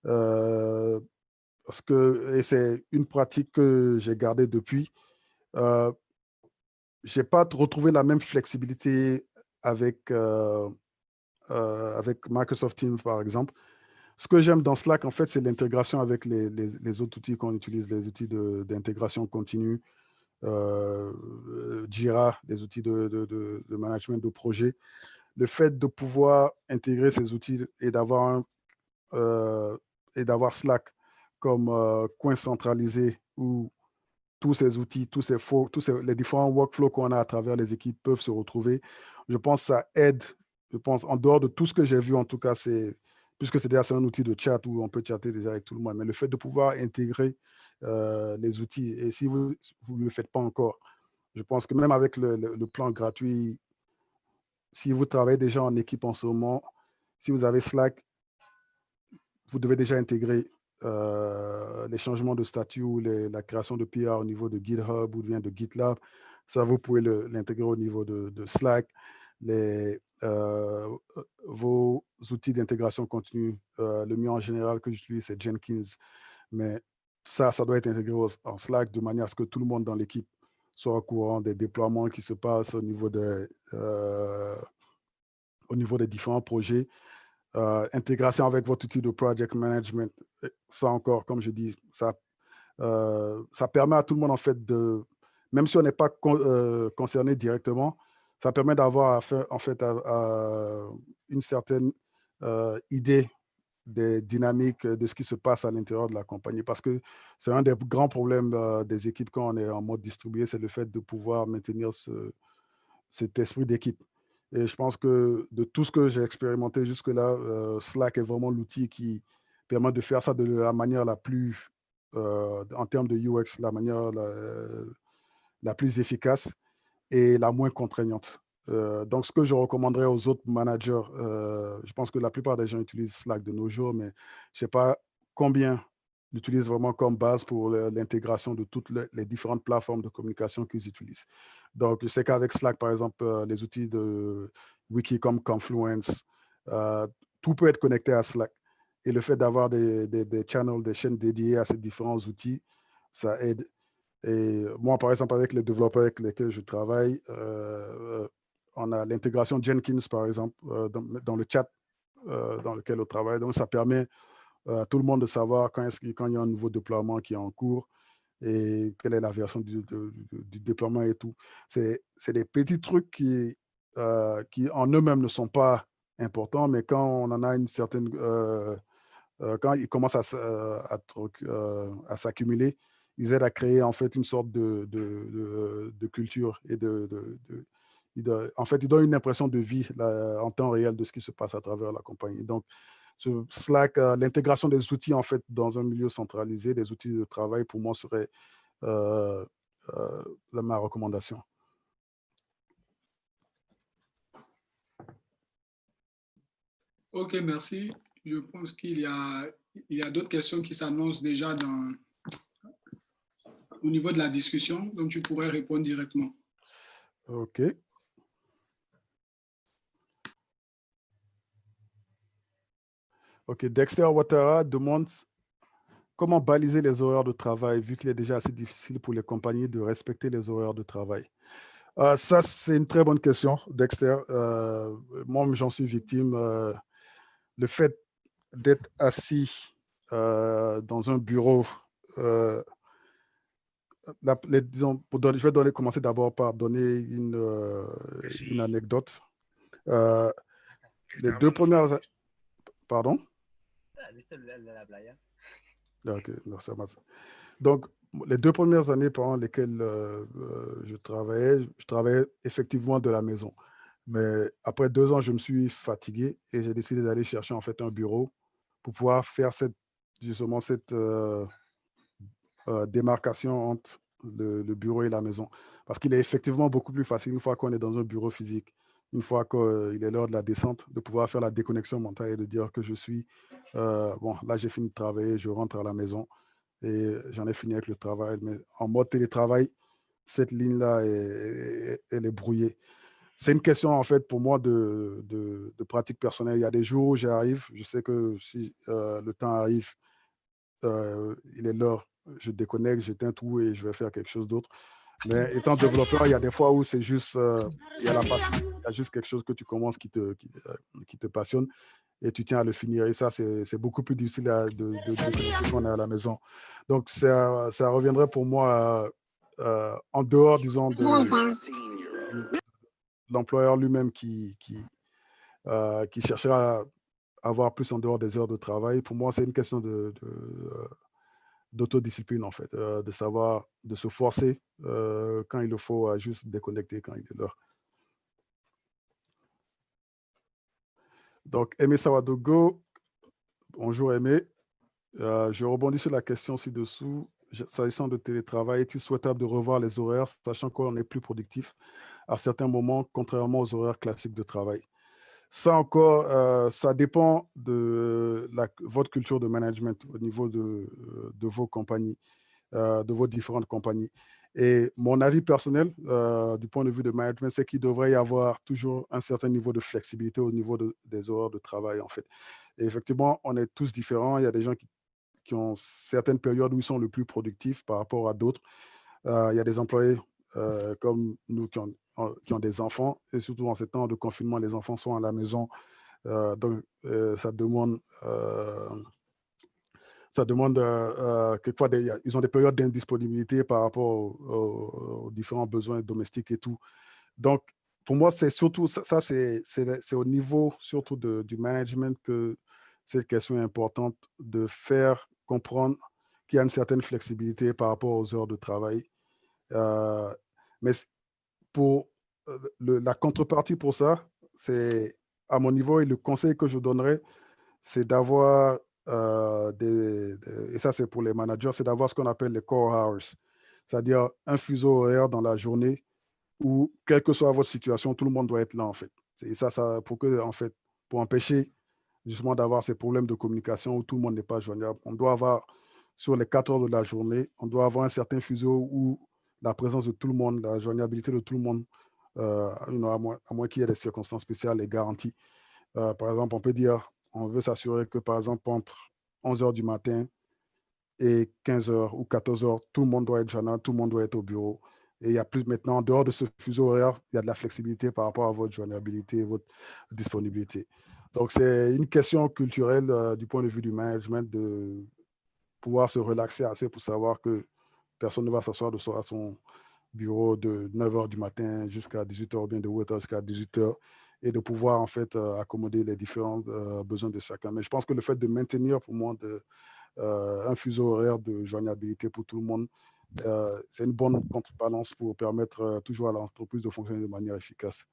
A: Et c'est une pratique que j'ai gardée depuis. Euh, je n'ai pas retrouvé la même flexibilité avec Microsoft Teams, par exemple. Ce que j'aime dans Slack, en fait, c'est l'intégration avec les autres outils qu'on utilise, les outils d'intégration continue, Jira, les outils de management de projet. Le fait de pouvoir intégrer ces outils et d'avoir Slack comme coin centralisé où tous ces outils, les différents workflows qu'on a à travers les équipes peuvent se retrouver. Je pense que ça aide, je pense, en dehors de tout ce que j'ai vu, en tout cas, puisque c'est déjà un outil de chat où on peut chatter déjà avec tout le monde, mais le fait de pouvoir intégrer les outils, et si vous ne le faites pas encore, je pense que même avec le plan gratuit, si vous travaillez déjà en équipe en ce moment, si vous avez Slack, vous devez déjà intégrer les changements de statut ou la création de PR au niveau de GitHub ou bien de GitLab. Ça, vous pouvez l'intégrer au niveau de Slack. Vos outils d'intégration continue, le mien en général que j'utilise, c'est Jenkins. Mais ça doit être intégré en Slack de manière à ce que tout le monde dans l'équipe soit au courant des déploiements qui se passent au niveau des différents projets. Intégration avec votre outil de project management. Ça encore, comme je dis, ça permet à tout le monde, en fait, même si on n'est pas concerné directement, ça permet d'avoir en fait, une certaine idée des dynamiques de ce qui se passe à l'intérieur de la compagnie. Parce que c'est un des grands problèmes des équipes quand on est en mode distribué, c'est le fait de pouvoir maintenir cet esprit d'équipe. Et je pense que de tout ce que j'ai expérimenté jusque-là, Slack est vraiment l'outil qui permet de faire ça de la manière la plus, en termes de UX, la manière la plus efficace et la moins contraignante. Donc, ce que je recommanderais aux autres managers, je pense que la plupart des gens utilisent Slack de nos jours, mais je ne sais pas combien l'utilisent vraiment comme base pour l'intégration de toutes les différentes plateformes de communication qu'ils utilisent. Donc, je sais qu'avec Slack, par exemple, les outils de wiki comme Confluence, euh, tout peut être connecté à Slack. Et le fait d'avoir des channels, des chaînes dédiées à ces différents outils, ça aide. Et moi, par exemple, avec les développeurs avec lesquels je travaille, on a l'intégration Jenkins, par exemple, dans le chat dans lequel on travaille. Donc, ça permet à tout le monde de savoir quand il y a un nouveau déploiement qui est en cours et quelle est la version du déploiement et tout. C'est des petits trucs qui en eux-mêmes ne sont pas importants, mais quand on en a une certaine... quand ils commencent à s'accumuler, ils aident à créer en fait une sorte de culture et en fait, ils donnent une impression de vie là, en temps réel de ce qui se passe à travers la compagnie. Donc, Slack, l'intégration des outils en fait dans un milieu centralisé, des outils de travail, pour moi serait ma recommandation.
B: Ok, merci. Je pense qu'il y a d'autres questions qui s'annoncent déjà au niveau de la discussion, donc tu pourrais répondre directement.
A: OK. OK, Dexter Ouattara demande comment baliser les horaires de travail, vu qu'il est déjà assez difficile pour les compagnies de respecter les horaires de travail. Ça, c'est une très bonne question, Dexter. Moi, j'en suis victime. Le fait d'être assis dans un bureau, disons, je vais commencer d'abord par donner une anecdote. Les 2 premières... Pardon? Ok, non, ça marche. Donc, les 2 premières années pendant lesquelles je travaillais effectivement de la maison. Mais après 2 ans, je me suis fatigué et j'ai décidé d'aller chercher en fait un bureau pour pouvoir faire justement cette démarcation entre le bureau et la maison. Parce qu'il est effectivement beaucoup plus facile une fois qu'on est dans un bureau physique, une fois qu'il est l'heure de la descente, de pouvoir faire la déconnexion mentale et de dire que bon, là j'ai fini de travailler, je rentre à la maison et j'en ai fini avec le travail. Mais en mode télétravail, cette ligne-là, elle est brouillée. C'est une question, en fait, pour moi, de pratique personnelle. Il y a des jours où j'y arrive. Je sais que si le temps arrive, il est l'heure, je déconnecte, j'éteins tout et je vais faire quelque chose d'autre. Mais étant développeur, il y a des fois où c'est juste, il y a la passion. Il y a juste quelque chose que tu commences qui te passionne et tu tiens à le finir. Et ça, c'est beaucoup plus difficile de déconnecter quand on est à la maison. Donc, ça reviendrait pour moi en dehors, disons, de l'employeur lui-même qui cherchera à avoir plus en dehors des heures de travail. Pour moi, c'est une question d'autodiscipline, en fait, de savoir, de se forcer quand il le faut à juste déconnecter quand il est l'heure. Donc, Aimé Sawadogo, bonjour Aimé. Je rebondis sur la question ci-dessous. S'agissant de télétravail, est-il souhaitable de revoir les horaires, sachant qu'on est plus productif à certains moments, contrairement aux horaires classiques de travail? Ça encore, ça dépend de votre culture de management au niveau de vos compagnies, de vos différentes compagnies. Et mon avis personnel, du point de vue de management, c'est qu'il devrait y avoir toujours un certain niveau de flexibilité au niveau des horaires de travail, en fait. Et effectivement, on est tous différents. Il y a des gens qui ont certaines périodes où ils sont le plus productifs par rapport à d'autres. Il y a des employés comme nous qui ont des enfants, et surtout en ces temps de confinement, les enfants sont à la maison. Donc, ça demande quelquefois, ils ont des périodes d'indisponibilité par rapport aux différents besoins domestiques et tout. Donc, pour moi, c'est surtout ça, c'est au niveau surtout du management que cette question est importante, de faire comprendre qu'il y a une certaine flexibilité par rapport aux heures de travail. Mais pour la contrepartie pour ça, c'est à mon niveau, et le conseil que je donnerais, c'est d'avoir et ça c'est pour les managers, c'est d'avoir ce qu'on appelle les core hours, c'est-à-dire un fuseau horaire dans la journée où, quelle que soit votre situation, tout le monde doit être là en fait. Et ça en fait, pour empêcher justement d'avoir ces problèmes de communication où tout le monde n'est pas joignable. On doit avoir, sur les 4 heures de la journée, on doit avoir un certain fuseau où la présence de tout le monde, la joignabilité de tout le monde, à moins qu'il y ait des circonstances spéciales, est garantie. Par exemple, on peut dire, on veut s'assurer que, par exemple, entre 11 heures du matin et 15 heures ou 14 heures, tout le monde doit être joignable, tout le monde doit être au bureau. Et il y a plus maintenant, en dehors de ce fuseau horaire, il y a de la flexibilité par rapport à votre joignabilité et votre disponibilité. Donc, c'est une question culturelle du point de vue du management de pouvoir se relaxer assez pour savoir que personne ne va s'asseoir de soir à son bureau de 9 heures du matin jusqu'à 18 heures, ou bien de 8 heures jusqu'à 18 heures, et de pouvoir en fait accommoder les différents besoins de chacun. Mais je pense que le fait de maintenir pour moi un fuseau horaire de joignabilité pour tout le monde, c'est une bonne contrebalance pour permettre toujours à l'entreprise de fonctionner de manière efficace.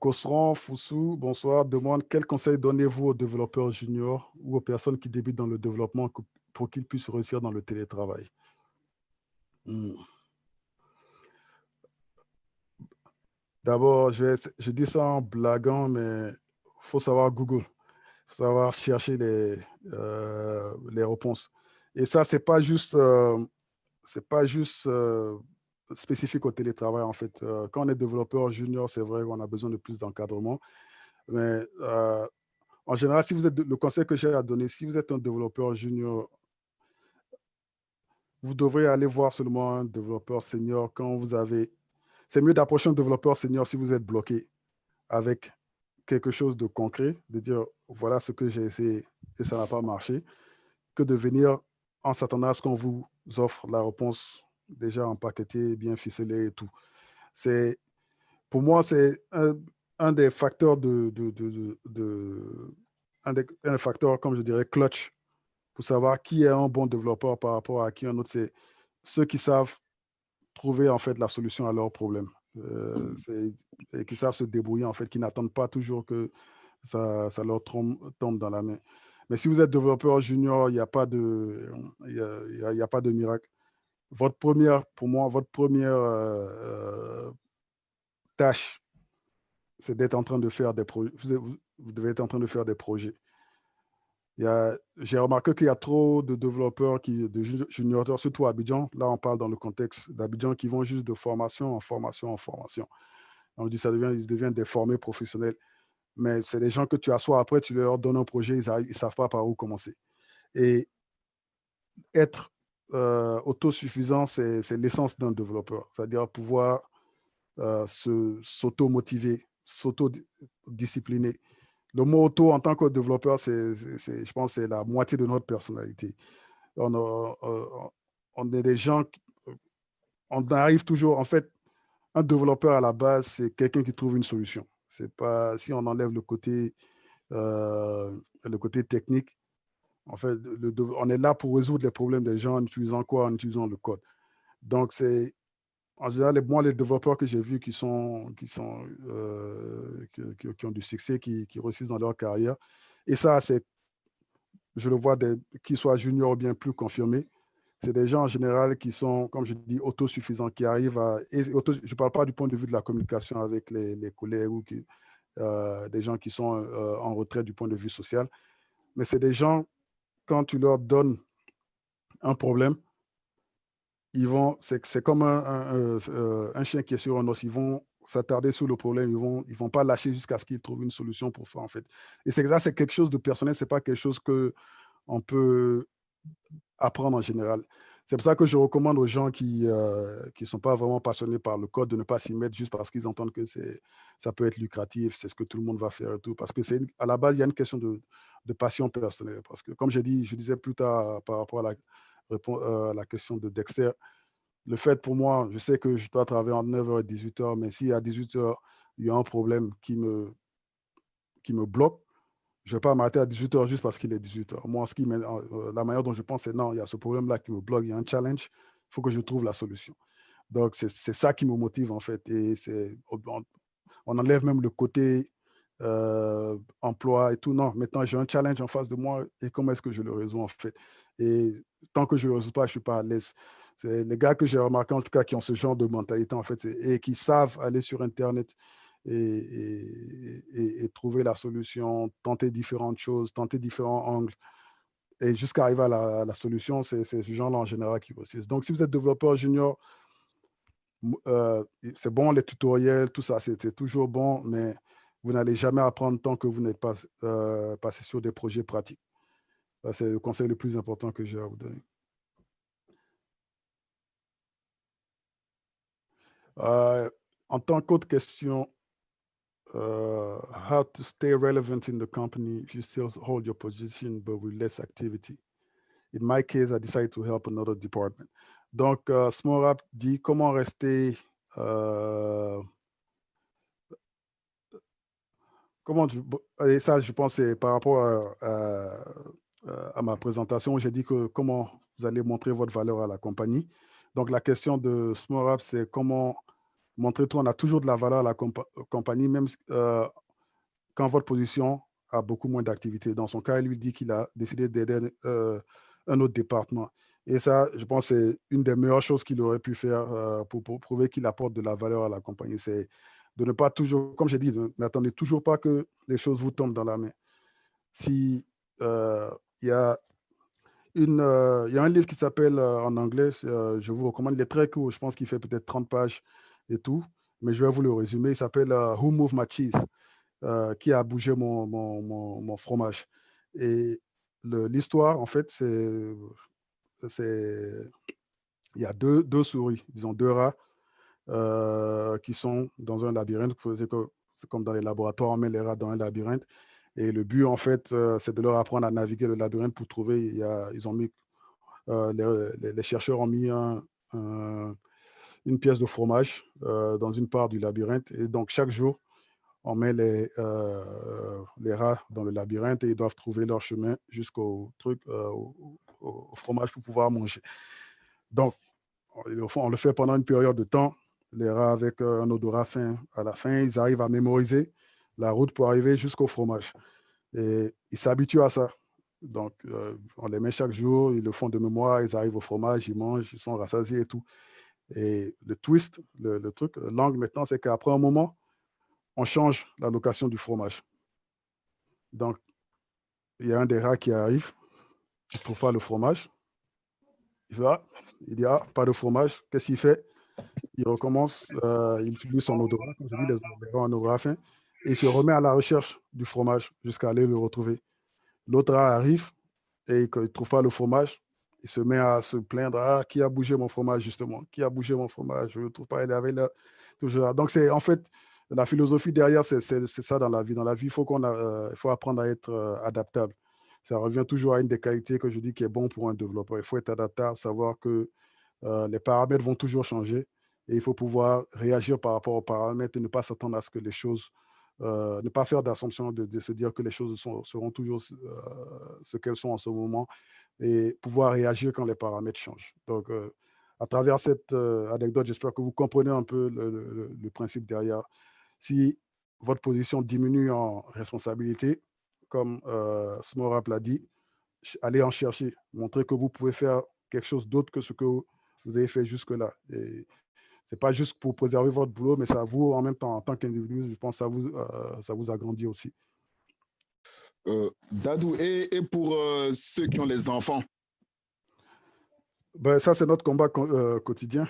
A: Kosran Foussou, bonsoir, demande quel conseil donnez-vous aux développeurs juniors ou aux personnes qui débutent dans le développement pour qu'ils puissent réussir dans le télétravail? Hmm. D'abord, je dis ça en blaguant, mais il faut savoir Google, il faut savoir chercher les réponses. Et ça, c'est pas juste spécifique au télétravail, en fait. Quand on est développeur junior, c'est vrai qu'on a besoin de plus d'encadrement. Mais en général, si vous êtes le conseil que j'ai à donner, si vous êtes un développeur junior, vous devrez aller voir seulement un développeur senior quand vous avez. C'est mieux d'approcher un développeur senior si vous êtes bloqué avec quelque chose de concret, de dire voilà ce que j'ai essayé et ça n'a pas marché, que de venir en s'attendant à ce qu'on vous offre la réponse déjà empaquetée, bien ficelée et tout. C'est, pour moi, c'est un des facteurs un facteur, comme je dirais, clutch pour savoir qui est un bon développeur par rapport à qui un autre. C'est ceux qui savent trouver en fait la solution à leurs problèmes. Et qui savent se débrouiller, en fait, qui n'attendent pas toujours que ça leur tombe dans la main. Mais si vous êtes développeur junior, il n'y a pas de, il y a pas de miracle. Pour moi, votre première tâche, c'est d'être en train de faire des projets. Vous devez être en train de faire des projets. J'ai remarqué qu'il y a trop de développeurs, de juniors, surtout à Abidjan. Là, on parle dans le contexte d'Abidjan, qui vont juste de formation en formation en formation. On dit ils deviennent des formés professionnels. Mais c'est des gens que tu assois après, tu leur donnes un projet, ils ne savent pas par où commencer. Et être autosuffisant, c'est l'essence d'un développeur. C'est-à-dire pouvoir s'auto-motiver, s'auto-discipliner. Le mot auto en tant que développeur, je pense, c'est la moitié de notre personnalité. On est des gens, on arrive toujours, en fait, un développeur à la base, c'est quelqu'un qui trouve une solution. C'est pas, si on enlève le côté technique, en fait, on est là pour résoudre les problèmes des gens en utilisant quoi? En utilisant le code. Donc, c'est en général, les développeurs que j'ai vus qui ont du succès, qui réussissent dans leur carrière. Et ça, je le vois, qu'ils soient juniors ou bien plus confirmés, c'est des gens en général qui sont, comme je dis, autosuffisants, qui arrivent à. Je ne parle pas du point de vue de la communication avec les collègues ou des gens qui sont en retrait du point de vue social, mais c'est des gens, quand tu leur donnes un problème, c'est comme un chien qui est sur un os. Ils vont s'attarder sur le problème. Ils vont pas lâcher jusqu'à ce qu'ils trouvent une solution pour ça, en fait. Et c'est quelque chose de personnel. C'est pas quelque chose que on peut apprendre en général. C'est pour ça que je recommande aux gens qui sont pas vraiment passionnés par le code de ne pas s'y mettre juste parce qu'ils entendent que ça peut être lucratif, c'est ce que tout le monde va faire et tout. Parce que à la base, il y a une question de passion personnelle. Parce que, comme je disais plus tard par rapport à la question de Dexter, le fait pour moi, je sais que je dois travailler entre 9h et 18h, mais si à 18h, il y a un problème qui me bloque, je ne vais pas m'arrêter à 18h juste parce qu'il est 18h. Moi, la manière dont je pense, c'est non, il y a ce problème-là qui me bloque, il y a un challenge, il faut que je trouve la solution. Donc, c'est ça qui me motive, en fait. Et on enlève même le côté emploi et tout. Non, maintenant, j'ai un challenge en face de moi et comment est-ce que je le résous, en fait. Et tant que je ne le résous pas, je ne suis pas à l'aise. C'est les gars que j'ai remarqué, en tout cas, qui ont ce genre de mentalité, en fait, et qui savent aller sur Internet et trouver la solution, tenter différentes choses, tenter différents angles, et jusqu'à arriver à la solution, c'est ce genre-là en général qui réussissent. Donc, si vous êtes développeur junior, c'est bon, les tutoriels, tout ça, c'est toujours bon, mais vous n'allez jamais apprendre tant que vous n'êtes pas passé sur des projets pratiques. C'est le conseil le plus important que j'ai à vous donner. En tant qu'autre question, how to stay relevant in the company if you still hold your position but with less activity. In my case, I decided to help another department. Donc, Smorap dit comment rester. Et ça, je pense, c'est par rapport à ma présentation où j'ai dit que comment vous allez montrer votre valeur à la compagnie. Donc, la question de Smorap, c'est comment Montrez tout, on a toujours de la valeur à la compagnie, même quand votre position a beaucoup moins d'activité. Dans son cas, il lui dit qu'il a décidé d'aider un autre département. Et ça, je pense, c'est une des meilleures choses qu'il aurait pu faire pour prouver qu'il apporte de la valeur à la compagnie. C'est de ne pas toujours, comme j'ai dit, n'attendez toujours pas que les choses vous tombent dans la main. Si il y a il y a un livre qui s'appelle en anglais, je vous recommande, il est très court, je pense qu'il fait peut-être 30 pages et tout, mais je vais vous le résumer. Il s'appelle Who Moved My Cheese, qui a bougé mon fromage. Et l'histoire, en fait, il y a deux souris, disons deux rats, qui sont dans un labyrinthe. C'est comme dans les laboratoires, on met les rats dans un labyrinthe. Et le but, en fait, c'est de leur apprendre à naviguer le labyrinthe pour trouver. Ils ont mis, les chercheurs ont mis une pièce de fromage dans une part du labyrinthe. Et donc, chaque jour, on met les rats dans le labyrinthe et ils doivent trouver leur chemin jusqu'au truc, au fromage pour pouvoir manger. Donc, on le fait pendant une période de temps. Les rats avec un odorat fin, à la fin, ils arrivent à mémoriser la route pour arriver jusqu'au fromage. Et ils s'habituent à ça. Donc, on les met chaque jour, ils le font de mémoire, ils arrivent au fromage, ils mangent, ils sont rassasiés et tout. Et le twist, le truc, l'angle maintenant, c'est qu'après un moment, on change la location du fromage. Donc, il y a un des rats qui arrive, il ne trouve pas le fromage. Il va, il dit, ah, pas de fromage. Qu'est-ce qu'il fait? Il recommence, il utilise son odorat, comme je dis, les rats en odorat fin, et il se remet à la recherche du fromage jusqu'à aller le retrouver. L'autre rat arrive et quand il ne trouve pas le fromage, il se met à se plaindre, ah, qui a bougé mon fromage justement? Qui a bougé mon fromage? Je ne le trouve pas, il avait là, toujours là. Donc, c'est en fait, la philosophie derrière, c'est ça dans la vie. Dans la vie, il faut apprendre à être adaptable. Ça revient toujours à une des qualités que je dis qui est bon pour un développeur. Il faut être adaptable, savoir que les paramètres vont toujours changer et il faut pouvoir réagir par rapport aux paramètres et ne pas s'attendre à ce que les choses, ne pas faire d'assumption de se dire que les choses seront toujours ce qu'elles sont en ce moment et pouvoir réagir quand les paramètres changent. Donc, à travers cette anecdote, j'espère que vous comprenez un peu le principe derrière. Si votre position diminue en responsabilité, comme Smorap l'a dit, allez en chercher, montrer que vous pouvez faire quelque chose d'autre que ce que vous avez fait jusque-là. Et ce n'est pas juste pour préserver votre boulot, mais ça vous, en même temps, en tant qu'individu, je pense que ça vous agrandit aussi.
C: Dadou, et pour ceux qui ont les enfants?
A: Ben, ça, c'est notre combat quotidien.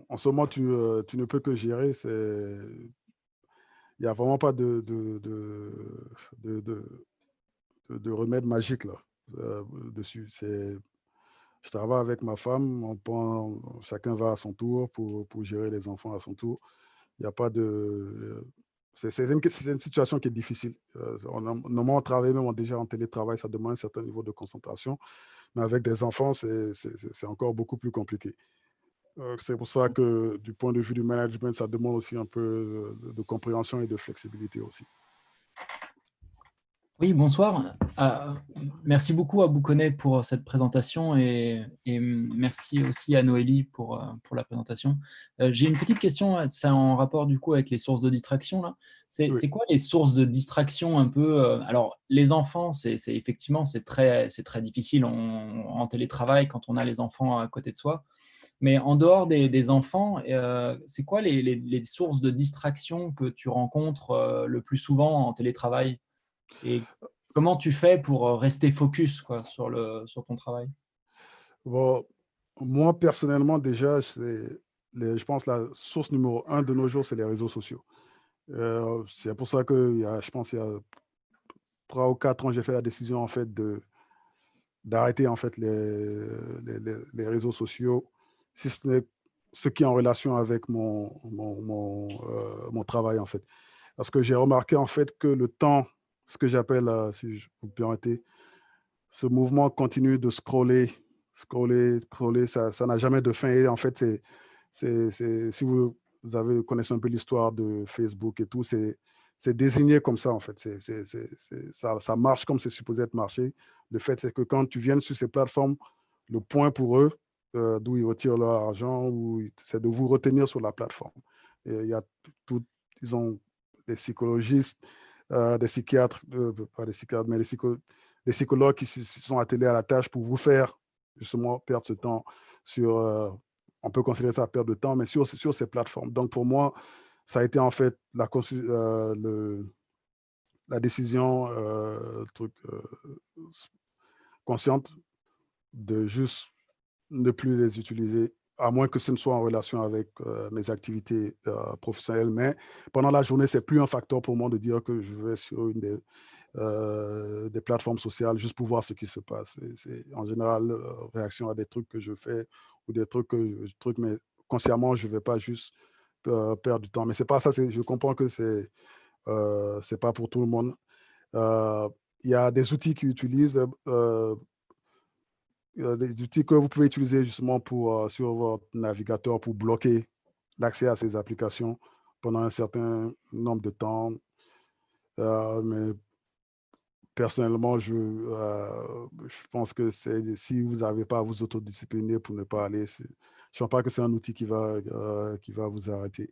A: En ce moment, tu ne peux que gérer. Il n'y a vraiment pas de remède magique là, dessus. Je travaille avec ma femme, chacun va à son tour pour gérer les enfants à son tour. Il n'y a pas de... C'est une situation qui est difficile. Normalement, on travaille même déjà en télétravail, ça demande un certain niveau de concentration. Mais avec des enfants, c'est encore beaucoup plus compliqué. C'est pour ça que du point de vue du management, ça demande aussi un peu de compréhension et de flexibilité aussi.
D: Oui, bonsoir. Merci beaucoup à Bouconnet pour cette présentation et merci aussi à Noélie pour la présentation. J'ai une petite question, c'est en rapport du coup avec les sources de distraction. Là.
A: Oui.
D: C'est quoi les sources de distraction un peu alors, les enfants, effectivement, c'est très difficile en télétravail quand on a les enfants à côté de soi. Mais en dehors des enfants, c'est quoi les sources de distraction que tu rencontres le plus souvent en télétravail? Et comment tu fais pour rester focus quoi, sur ton travail?
A: Bon, moi, personnellement, déjà, je pense que la source numéro un de nos jours, c'est les réseaux sociaux. C'est pour ça que je pense qu'il y a 3 ou 4 ans, j'ai fait la décision en fait d'arrêter en fait les réseaux sociaux, si ce n'est ce qui est en relation avec mon travail en fait. Parce que j'ai remarqué en fait que le temps, ce que j'appelle, si je peux me permettre, ce mouvement continu de scroller, ça n'a jamais de fin. Et en fait, si vous connaissez un peu l'histoire de Facebook et tout, c'est désigné comme ça, en fait. Ça marche comme c'est supposé être marché. Le fait, c'est que quand tu viens sur ces plateformes, le point pour eux, d'où ils retirent leur argent, ou c'est de vous retenir sur la plateforme. Et il y a ils ont des psychologistes, des psychiatres, pas des psychiatres, mais des psychologues qui se sont attelés à la tâche pour vous faire justement perdre ce temps sur, on peut considérer ça perte de temps, mais sur ces plateformes. Donc pour moi, ça a été en fait la décision consciente de juste ne plus les utiliser, à moins que ce ne soit en relation avec mes activités professionnelles. Mais pendant la journée, ce n'est plus un facteur pour moi de dire que je vais sur une des plateformes sociales juste pour voir ce qui se passe. C'est en général réaction à des trucs que je fais ou des trucs mais consciemment, je ne vais pas juste perdre du temps. Mais c'est pas ça, je comprends que c'est pas pour tout le monde. Il y a des outils qui utilisent des outils que vous pouvez utiliser justement sur votre navigateur pour bloquer l'accès à ces applications pendant un certain nombre de temps. Mais personnellement, je pense que si vous n'avez pas à vous autodiscipliner pour ne pas aller, je ne pense pas que c'est un outil qui va vous arrêter.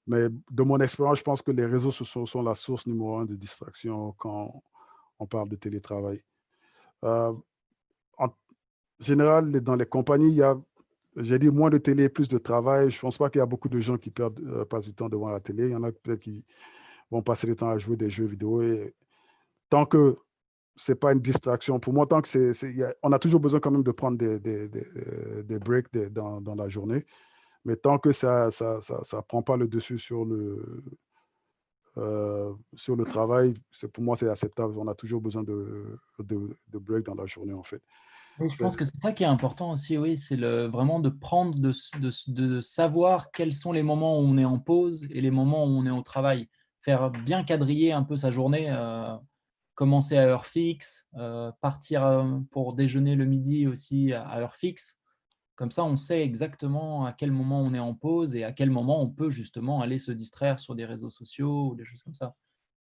A: Mais de mon expérience, je pense que les réseaux sociaux sont la source numéro 1 de distraction quand on parle de télétravail. En général, dans les compagnies, j'ai dit moins de télé, plus de travail. Je ne pense pas qu'il y a beaucoup de gens qui passent du temps devant la télé. Il y en a peut-être qui vont passer le temps à jouer des jeux vidéo. Et tant que ce n'est pas une distraction, pour moi, tant que on a toujours besoin quand même de prendre des breaks dans la journée. Mais tant que ça ne prend pas le dessus sur le travail, pour moi, c'est acceptable. On a toujours besoin de break dans la journée, en fait.
D: Oui, je pense que c'est ça qui est important aussi, oui, c'est vraiment de prendre, de savoir quels sont les moments où on est en pause et les moments où on est au travail. Faire bien quadriller un peu sa journée, commencer à heure fixe, partir pour déjeuner le midi aussi à heure fixe. Comme ça, on sait exactement à quel moment on est en pause et à quel moment on peut justement aller se distraire sur des réseaux sociaux ou des choses comme ça.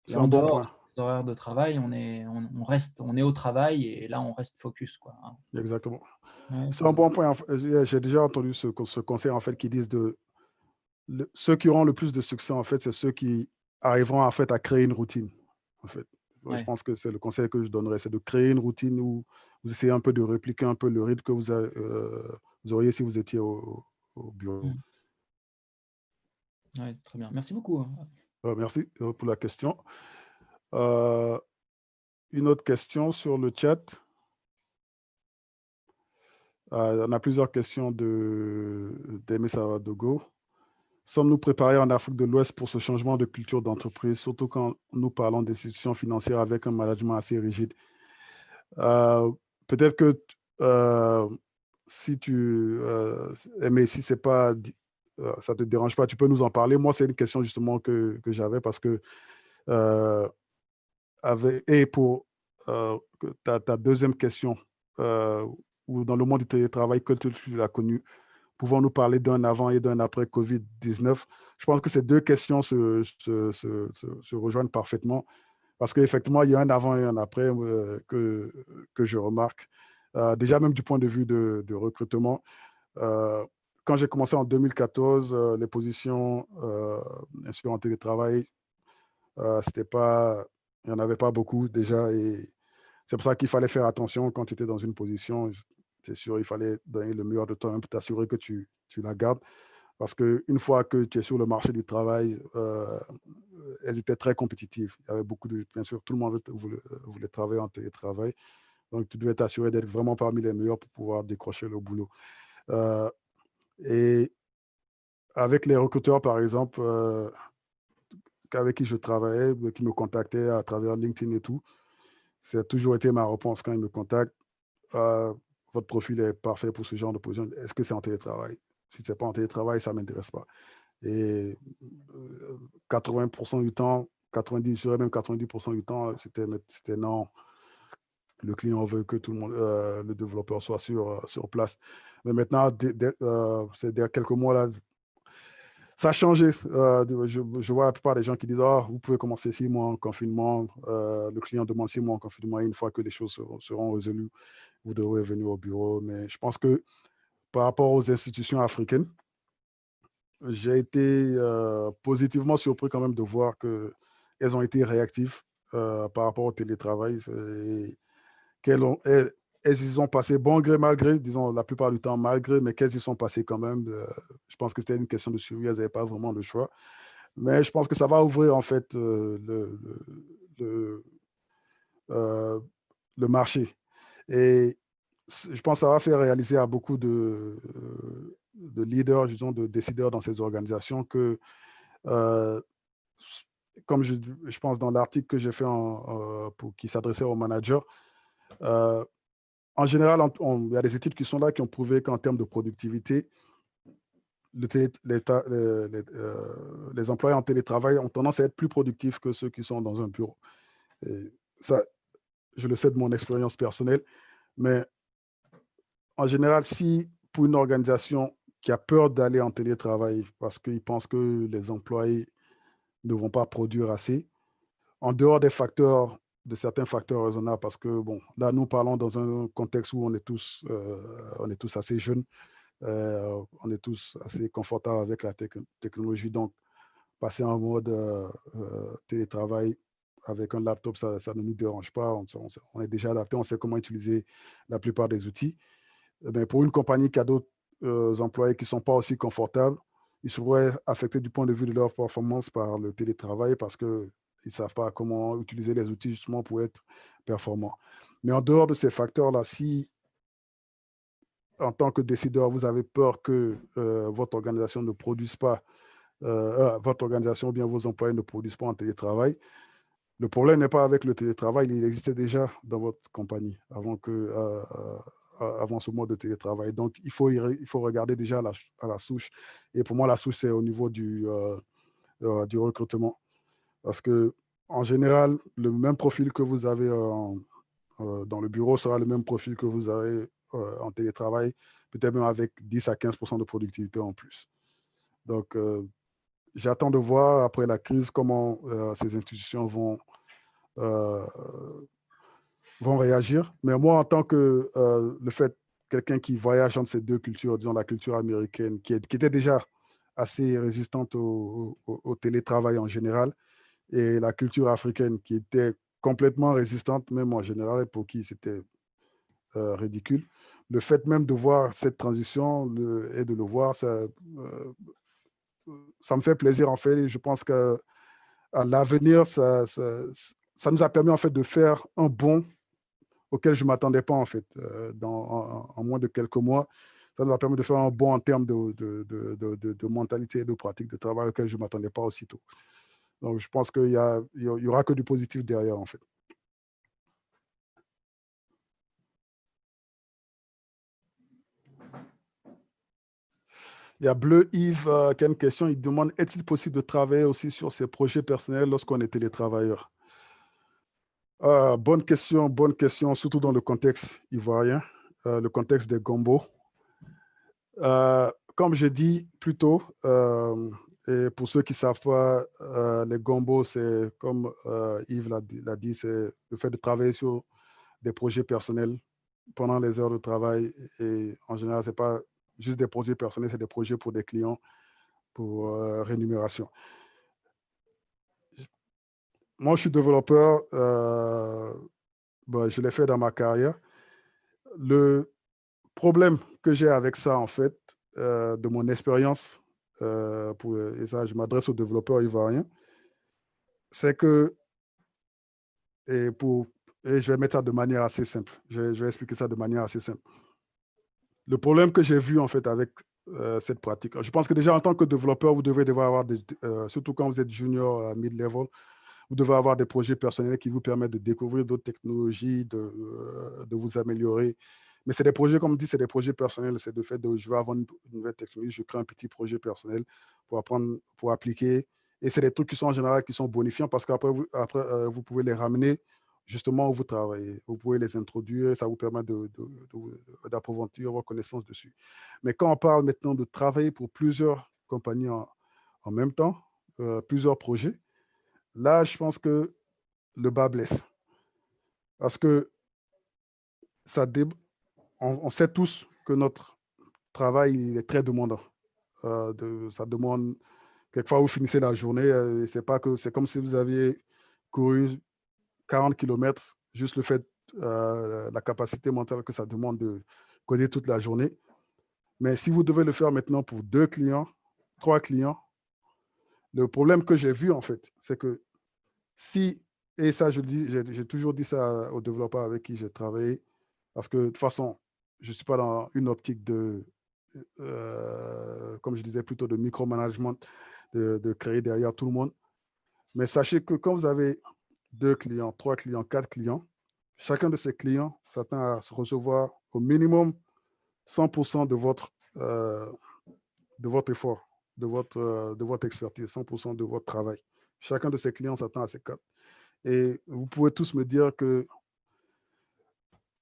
D: Et
A: C'est
D: en
A: un bon
D: dehors
A: point.
D: des horaires de travail, on est au travail et là, on reste focus, quoi, hein.
A: Exactement.
D: Ouais,
A: C'est un bon point. J'ai déjà entendu ce conseil, en fait, qui disent ceux qui auront le plus de succès, en fait, c'est ceux qui arriveront, en fait, à créer une routine, en fait. Je
D: ouais.
A: pense que c'est le conseil que je donnerais, c'est de créer une routine où vous essayez un peu de répliquer un peu le rythme que vous auriez si vous étiez au bureau.
D: Mmh. Ouais, très bien. Merci beaucoup, hein.
A: Merci pour la question. Euh, une autre question sur le chat. On a plusieurs questions d'Aimé Savadogo. Sommes-nous préparés en Afrique de l'Ouest pour ce changement de culture d'entreprise, surtout quand nous parlons d'institutions financières avec un management assez rigide? Peut-être que si mais si c'est pas, ça te dérange pas, tu peux nous en parler. Moi, c'est une question justement que j'avais parce que et pour ta deuxième question, ou dans le monde du télétravail que tu l'as connu, pouvons-nous parler d'un avant et d'un après COVID-19? Je pense que ces deux questions se rejoignent parfaitement parce qu'effectivement, il y a un avant et un après que je remarque. Déjà, même du point de vue de recrutement, quand j'ai commencé en 2014, les positions bien sûr, en télétravail, c'était pas, il n'y en avait pas beaucoup déjà. Et c'est pour ça qu'il fallait faire attention quand tu étais dans une position. C'est sûr, il fallait donner le meilleur de toi-même pour t'assurer que tu la gardes. Parce qu'une fois que tu es sur le marché du travail, elles étaient très compétitives. Il y avait beaucoup bien sûr, tout le monde voulait travailler en télétravail. Donc, tu devais t'assurer d'être vraiment parmi les meilleurs pour pouvoir décrocher le boulot. Et avec les recruteurs, par exemple, avec qui je travaillais, qui me contactaient à travers LinkedIn et tout, ça a toujours été ma réponse quand ils me contactent. Votre profil est parfait pour ce genre de position. Est-ce que c'est en télétravail? Si ce n'est pas en télétravail, ça ne m'intéresse pas. Et 80% du temps, 90, je dirais même 90% du temps, c'était non. Le client veut que tout le monde, le développeur soit sur place. Mais maintenant, c'est quelques mois là, ça a changé. Je vois la plupart des gens qui disent, oh, vous pouvez commencer 6 mois en confinement. Le client demande 6 mois en confinement. Et une fois que les choses seront résolues, vous devrez venir au bureau. Mais je pense que par rapport aux institutions africaines. J'ai été positivement surpris quand même de voir qu'elles ont été réactives par rapport au télétravail et elles y sont passées bon gré, mal gré, disons la plupart du temps malgré, mais qu'elles y sont passées quand même. Je pense que c'était une question de survie, elles n'avaient pas vraiment le choix. Mais je pense que ça va ouvrir en fait le, euh, le marché. Et je pense que ça va faire réaliser à beaucoup de leaders, disons, de décideurs dans ces organisations que, euh, comme je pense dans l'article que j'ai fait qui s'adressait aux managers, euh, en général, il y a des études qui sont là qui ont prouvé qu'en termes de productivité, les employés en télétravail ont tendance à être plus productifs que ceux qui sont dans un bureau. Et ça, je le sais de mon expérience personnelle, mais en général, si pour une organisation qui a peur d'aller en télétravail parce qu'ils pensent que les employés ne vont pas produire assez, en dehors de certains facteurs raisonnables, parce que, bon, là, nous parlons dans un contexte où on est tous assez jeunes, on est tous assez confortables avec la technologie, donc passer en mode télétravail avec un laptop, ça ne nous dérange pas, on est déjà adapté, on sait comment utiliser la plupart des outils. Eh pour une compagnie qui a d'autres employés qui ne sont pas aussi confortables, ils seraient affectés du point de vue de leur performance par le télétravail parce qu'ils ne savent pas comment utiliser les outils justement pour être performants. Mais en dehors de ces facteurs-là, si en tant que décideur, vous avez peur que votre organisation ne produise pas, votre organisation ou bien vos employés ne produisent pas en télétravail, le problème n'est pas avec le télétravail, il existait déjà dans votre compagnie avant ce mode de télétravail. Donc, il faut regarder déjà à la souche. Et pour moi, la souche, c'est au niveau du recrutement. Parce que, en général, le même profil que vous avez dans le bureau sera le même profil que vous avez en télétravail, peut-être même avec 10 à 15% de productivité en plus. Donc, j'attends de voir après la crise comment ces institutions euh, vont réagir. Mais moi, en tant que quelqu'un qui voyage entre ces deux cultures, disons la culture américaine, qui était déjà assez résistante au télétravail en général, et la culture africaine qui était complètement résistante, même en général, pour qui c'était ridicule. Le fait même de voir cette transition et de le voir, ça me fait plaisir en fait. Et je pense qu'à l'avenir, ça nous a permis en fait de faire un bond auquel je ne m'attendais pas en fait. En moins de quelques mois, ça nous a permis de faire un bond en termes de mentalité et de pratique de travail auquel je ne m'attendais pas aussitôt. Donc, je pense qu'il y aura que du positif derrière en fait. Il y a Bleu Yves qui a une question. Il demande, est-il possible de travailler aussi sur ses projets personnels lorsqu'on est télétravailleur? Bonne question, surtout dans le contexte ivoirien, le contexte des gombos. Comme je dis plus tôt, et pour ceux qui ne savent pas, les gombos, c'est comme Yves l'a dit, c'est le fait de travailler sur des projets personnels pendant les heures de travail. Et en général, ce n'est pas juste des projets personnels, c'est des projets pour des clients, pour rémunération. Moi, je suis développeur, je l'ai fait dans ma carrière. Le problème que j'ai avec ça, en fait, de mon expérience, et ça, je m'adresse aux développeurs ivoiriens, c'est que, et, et je vais mettre ça de manière assez simple, je vais expliquer ça de manière assez simple. Le problème que j'ai vu, en fait, avec cette pratique, je pense que déjà, en tant que développeur, vous devez devoir avoir, surtout quand vous êtes junior, mid-level, vous devez avoir des projets personnels qui vous permettent de découvrir d'autres technologies, de vous améliorer. Mais c'est des projets, comme dit, c'est des projets personnels. C'est le fait de, je vais avoir une nouvelle technologie, je crée un petit projet personnel pour apprendre, pour appliquer. Et c'est des trucs qui sont en général qui sont bonifiants parce qu'après, vous pouvez les ramener justement où vous travaillez. Vous pouvez les introduire, ça vous permet d'approfondir vos connaissances dessus. Mais quand on parle maintenant de travailler pour plusieurs compagnies en même temps, plusieurs projets, là, je pense que le bas blesse. Parce que on sait tous que notre travail il est très demandant. Ça demande, quelquefois, vous finissez la journée, c'est comme si vous aviez couru 40 kilomètres, juste le fait, la capacité mentale que ça demande de coder toute la journée. Mais si vous devez le faire maintenant pour 2 clients, 3 clients, le problème que j'ai vu, en fait, c'est que si, et ça, je le dis, j'ai toujours dit ça aux développeurs avec qui j'ai travaillé, parce que de toute façon, je ne suis pas dans une optique de, comme je disais, plutôt de micromanagement, de créer derrière tout le monde. Mais sachez que quand vous avez 2 clients, 3 clients, 4 clients, chacun de ces clients s'attend à recevoir au minimum 100% de votre effort, de votre expertise, 100% de votre travail. Chacun de ces clients s'attend à ces 4. Et vous pouvez tous me dire que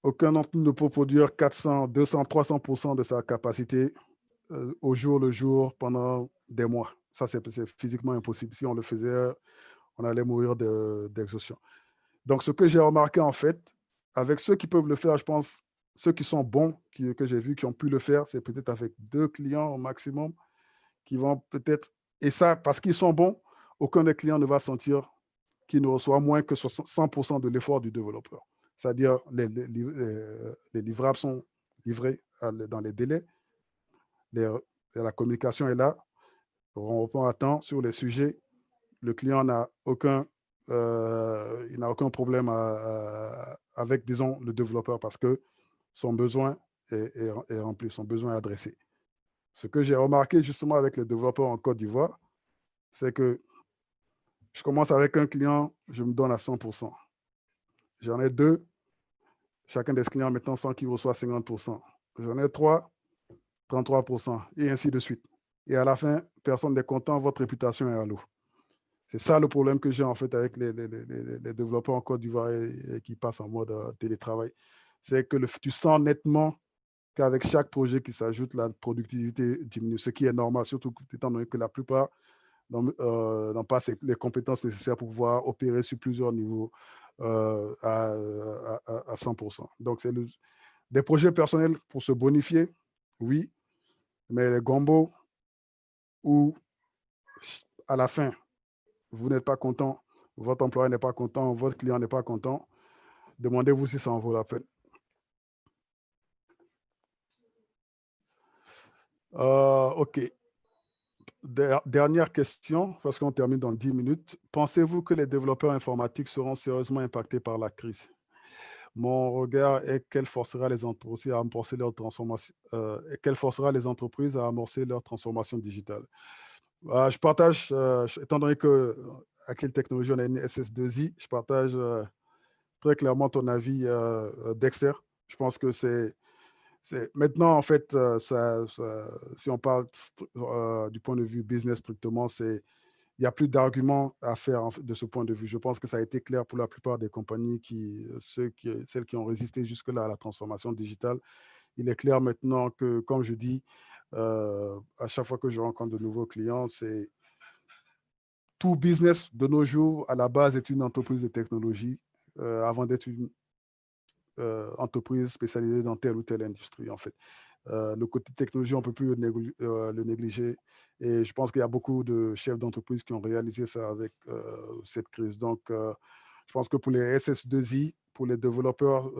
A: aucun d'entre nous ne peut produire 400, 200, 300% de sa capacité au jour le jour pendant des mois. Ça, c'est physiquement impossible. Si on le faisait, on allait mourir d'exhaustion. Donc, ce que j'ai remarqué, en fait, avec ceux qui peuvent le faire, je pense, ceux qui sont bons, que j'ai vus, qui ont pu le faire, c'est peut-être avec 2 clients au maximum, qui vont peut-être, et ça, parce qu'ils sont bons, aucun des clients ne va sentir qu'il ne reçoit moins que 100% de l'effort du développeur. C'est-à-dire, les livrables sont livrés dans les délais, la communication est là, on répond à temps sur les sujets, le client n'a aucun problème avec, disons, le développeur parce que son besoin est rempli, son besoin est adressé. Ce que j'ai remarqué justement avec les développeurs en Côte d'Ivoire, c'est que je commence avec un client, je me donne à 100%. J'en ai 2, chacun des clients maintenant sent qu'il reçoit 50%. J'en ai 3, 33%, et ainsi de suite. Et à la fin, personne n'est content, votre réputation est à l'eau. C'est ça le problème que j'ai en fait avec les développeurs en Côte d'Ivoire et qui passent en mode télétravail. C'est que tu sens nettement qu'avec chaque projet qui s'ajoute, la productivité diminue, ce qui est normal, surtout étant donné que la plupart n'ont pas les compétences nécessaires pour pouvoir opérer sur plusieurs niveaux à 100%. Donc, c'est des projets personnels pour se bonifier, oui, mais les gombos où à la fin, vous n'êtes pas content, votre employé n'est pas content, votre client n'est pas content, demandez-vous si ça en vaut la peine. OK. Dernière question, parce qu'on termine dans 10 minutes. Pensez-vous que les développeurs informatiques seront sérieusement impactés par la crise? Mon regard est qu'elle forcera les entreprises à amorcer leur transformation, digitale. Je partage, étant donné que à quelle technologie on a une SS2I, je partage très clairement ton avis, Dexter. Je pense que c'est maintenant, en fait, si on parle du point de vue business strictement, il n'y a plus d'arguments à faire de ce point de vue. Je pense que ça a été clair pour la plupart des compagnies, celles qui ont résisté jusque-là à la transformation digitale. Il est clair maintenant que, comme je dis, à chaque fois que je rencontre de nouveaux clients, c'est tout business de nos jours, à la base, est une entreprise de technologie avant d'être une entreprise spécialisée dans telle ou telle industrie, en fait. Le côté technologie, on ne peut plus le négliger. Et je pense qu'il y a beaucoup de chefs d'entreprise qui ont réalisé ça avec cette crise. Donc, je pense que pour les SS2I, pour les développeurs,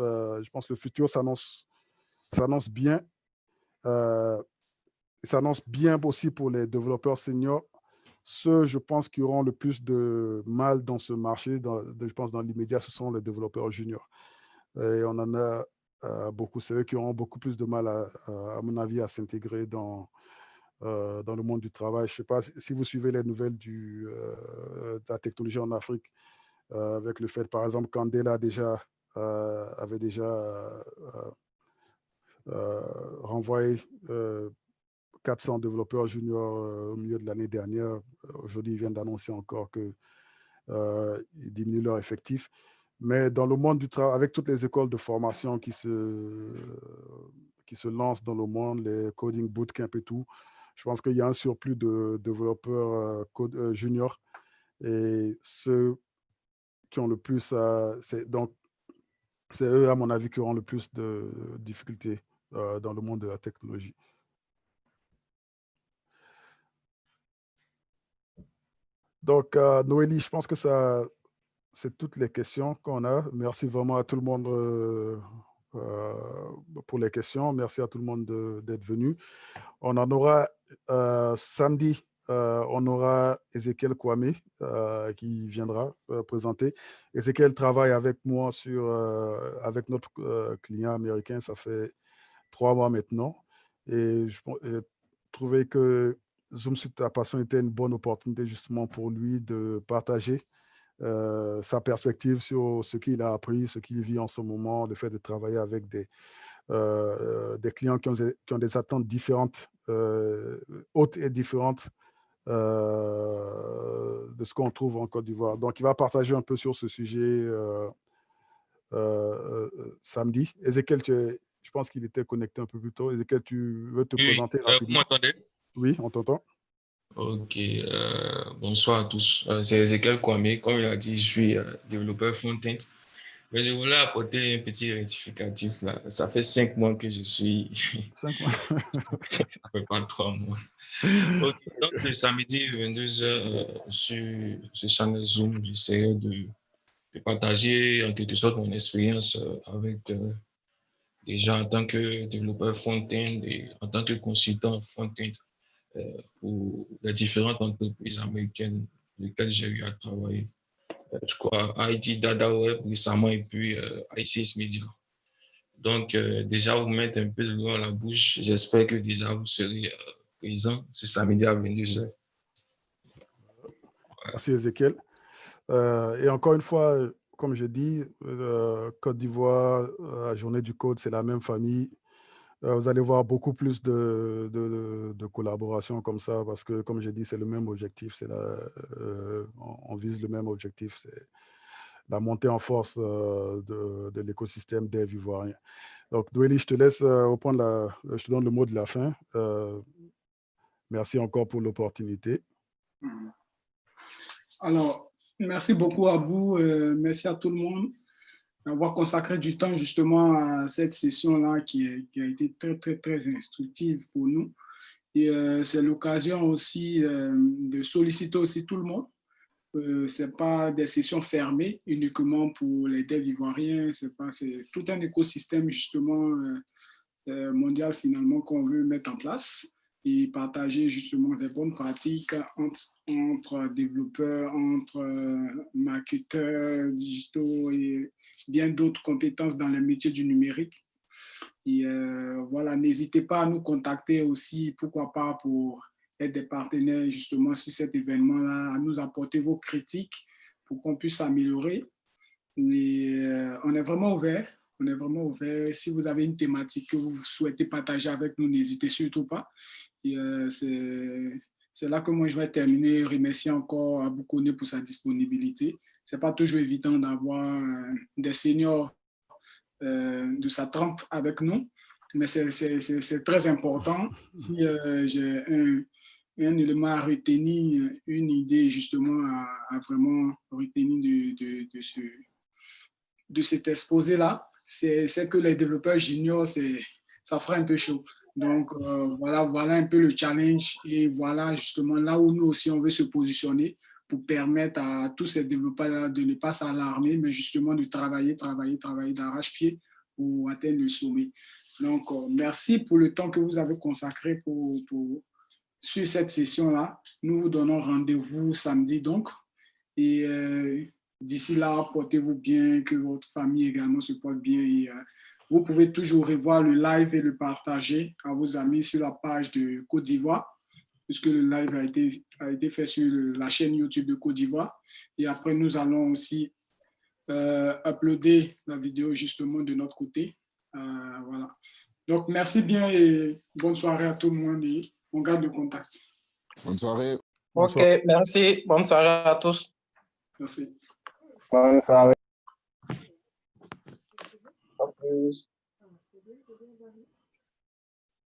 A: je pense que le futur s'annonce bien. S'annonce bien aussi pour les développeurs seniors. Ceux, je pense, qui auront le plus de mal dans ce marché, je pense dans l'immédiat, ce sont les développeurs juniors. Et on en a beaucoup. C'est eux qui auront beaucoup plus de mal, à mon avis, à s'intégrer dans le monde du travail. Je ne sais pas si vous suivez les nouvelles de la technologie en Afrique, avec le fait, par exemple, qu'Andela avait déjà renvoyé 400 développeurs juniors au milieu de l'année dernière. Aujourd'hui, ils viennent d'annoncer encore qu'ils diminuent leur effectif. Mais dans le monde du travail, avec toutes les écoles de formation qui se lancent dans le monde, les coding bootcamp et tout, je pense qu'il y a un surplus de développeurs juniors. Et ceux qui ont le plus, c'est eux, à mon avis, qui auront le plus de difficultés dans le monde de la technologie. Donc, Noélie, je pense que ça, c'est toutes les questions qu'on a. Merci vraiment à tout le monde pour les questions. Merci à tout le monde d'être venu. On en aura samedi, on aura Ézéchiel Kwame qui viendra présenter. Ézéchiel travaille avec moi avec notre client américain, ça fait 3 mois maintenant. Et je trouvais que Zoom sur ta passion était une bonne opportunité justement pour lui de partager sa perspective sur ce qu'il a appris, ce qu'il vit en ce moment, le fait de travailler avec des clients qui ont des attentes différentes, hautes et différentes de ce qu'on trouve en Côte d'Ivoire. Donc, il va partager un peu sur ce sujet samedi. Ézéchiel, je pense qu'il était connecté un peu plus tôt. Ézéchiel, tu veux te présenter
E: Vous
A: rapidement?
E: m'entendez?
A: Oui, on t'entend.
E: Ok, bonsoir à tous. C'est Ezekiel Kwame. Comme il a dit, je suis développeur front-end. Mais je voulais apporter un petit rectificatif là. Ça fait 5 mois que je suis.
A: 5 mois.
E: Ça fait pas 3 mois. Ok, donc le samedi 22h sur ce channel Zoom, j'essaierai de partager en quelque sorte mon expérience avec des gens en tant que développeur front-end et en tant que consultant front-end pour les différentes entreprises américaines lesquelles j'ai eu à travailler. Je crois IT Data Web récemment et puis ICS Media. Donc, déjà, vous mettez un peu de l'eau à la bouche. J'espère que déjà vous serez présents ce samedi à 22h.
A: Merci, Ézéchiel. Et encore une fois, comme je dis, Côte d'Ivoire, Journée du Code, c'est la même famille. Vous allez voir beaucoup plus de collaboration comme ça parce que, comme j'ai dit, c'est le même objectif. On vise le même objectif. C'est la montée en force de l'écosystème dev ivoirien. Donc, Noélie, je te laisse je te donne le mot de la fin. Merci encore pour l'opportunité.
B: Alors, merci beaucoup à vous. Merci à tout le monde d'avoir consacré du temps justement à cette session-là qui a été très, très, très instructive pour nous. Et c'est l'occasion aussi de solliciter aussi tout le monde. Ce n'est pas des sessions fermées uniquement pour les devs ivoiriens, c'est tout un écosystème justement mondial finalement qu'on veut mettre en place et partager justement des bonnes pratiques entre développeurs, entre marketeurs digitaux et bien d'autres compétences dans les métiers du numérique. Et voilà, n'hésitez pas à nous contacter aussi, pourquoi pas pour être des partenaires justement sur cet événement-là, à nous apporter vos critiques pour qu'on puisse s'améliorer. On est vraiment ouvert. On est vraiment ouvert. Si vous avez une thématique que vous souhaitez partager avec nous, n'hésitez surtout pas. Et c'est là que moi, je vais terminer. Remercier encore Abou Koné pour sa disponibilité. Ce n'est pas toujours évident d'avoir des seniors de sa trempe avec nous, mais c'est très important. Si j'ai un élément à retenir, une idée justement à vraiment retenir de cet exposé-là, c'est que les développeurs juniors, ça sera un peu chaud. Donc, voilà un peu le challenge et voilà justement là où nous aussi on veut se positionner pour permettre à tous ces développeurs de ne pas s'alarmer, mais justement de travailler d'arrache-pied pour atteindre le sommet. Donc, merci pour le temps que vous avez consacré sur cette session-là. Nous vous donnons rendez-vous samedi donc. Et d'ici là, portez-vous bien, que votre famille également se porte bien. Et, vous pouvez toujours revoir le live et le partager à vos amis sur la page de Côte d'Ivoire, puisque le live a été fait sur la chaîne YouTube de Côte d'Ivoire. Et après, nous allons aussi uploader la vidéo justement de notre côté. Voilà. Donc, merci bien et bonne soirée à tout le monde et on garde le contact.
C: Bonne soirée.
A: Bonsoir.
F: Ok, merci. Bonne soirée à tous.
B: Merci.
F: Bonne soirée. À plus.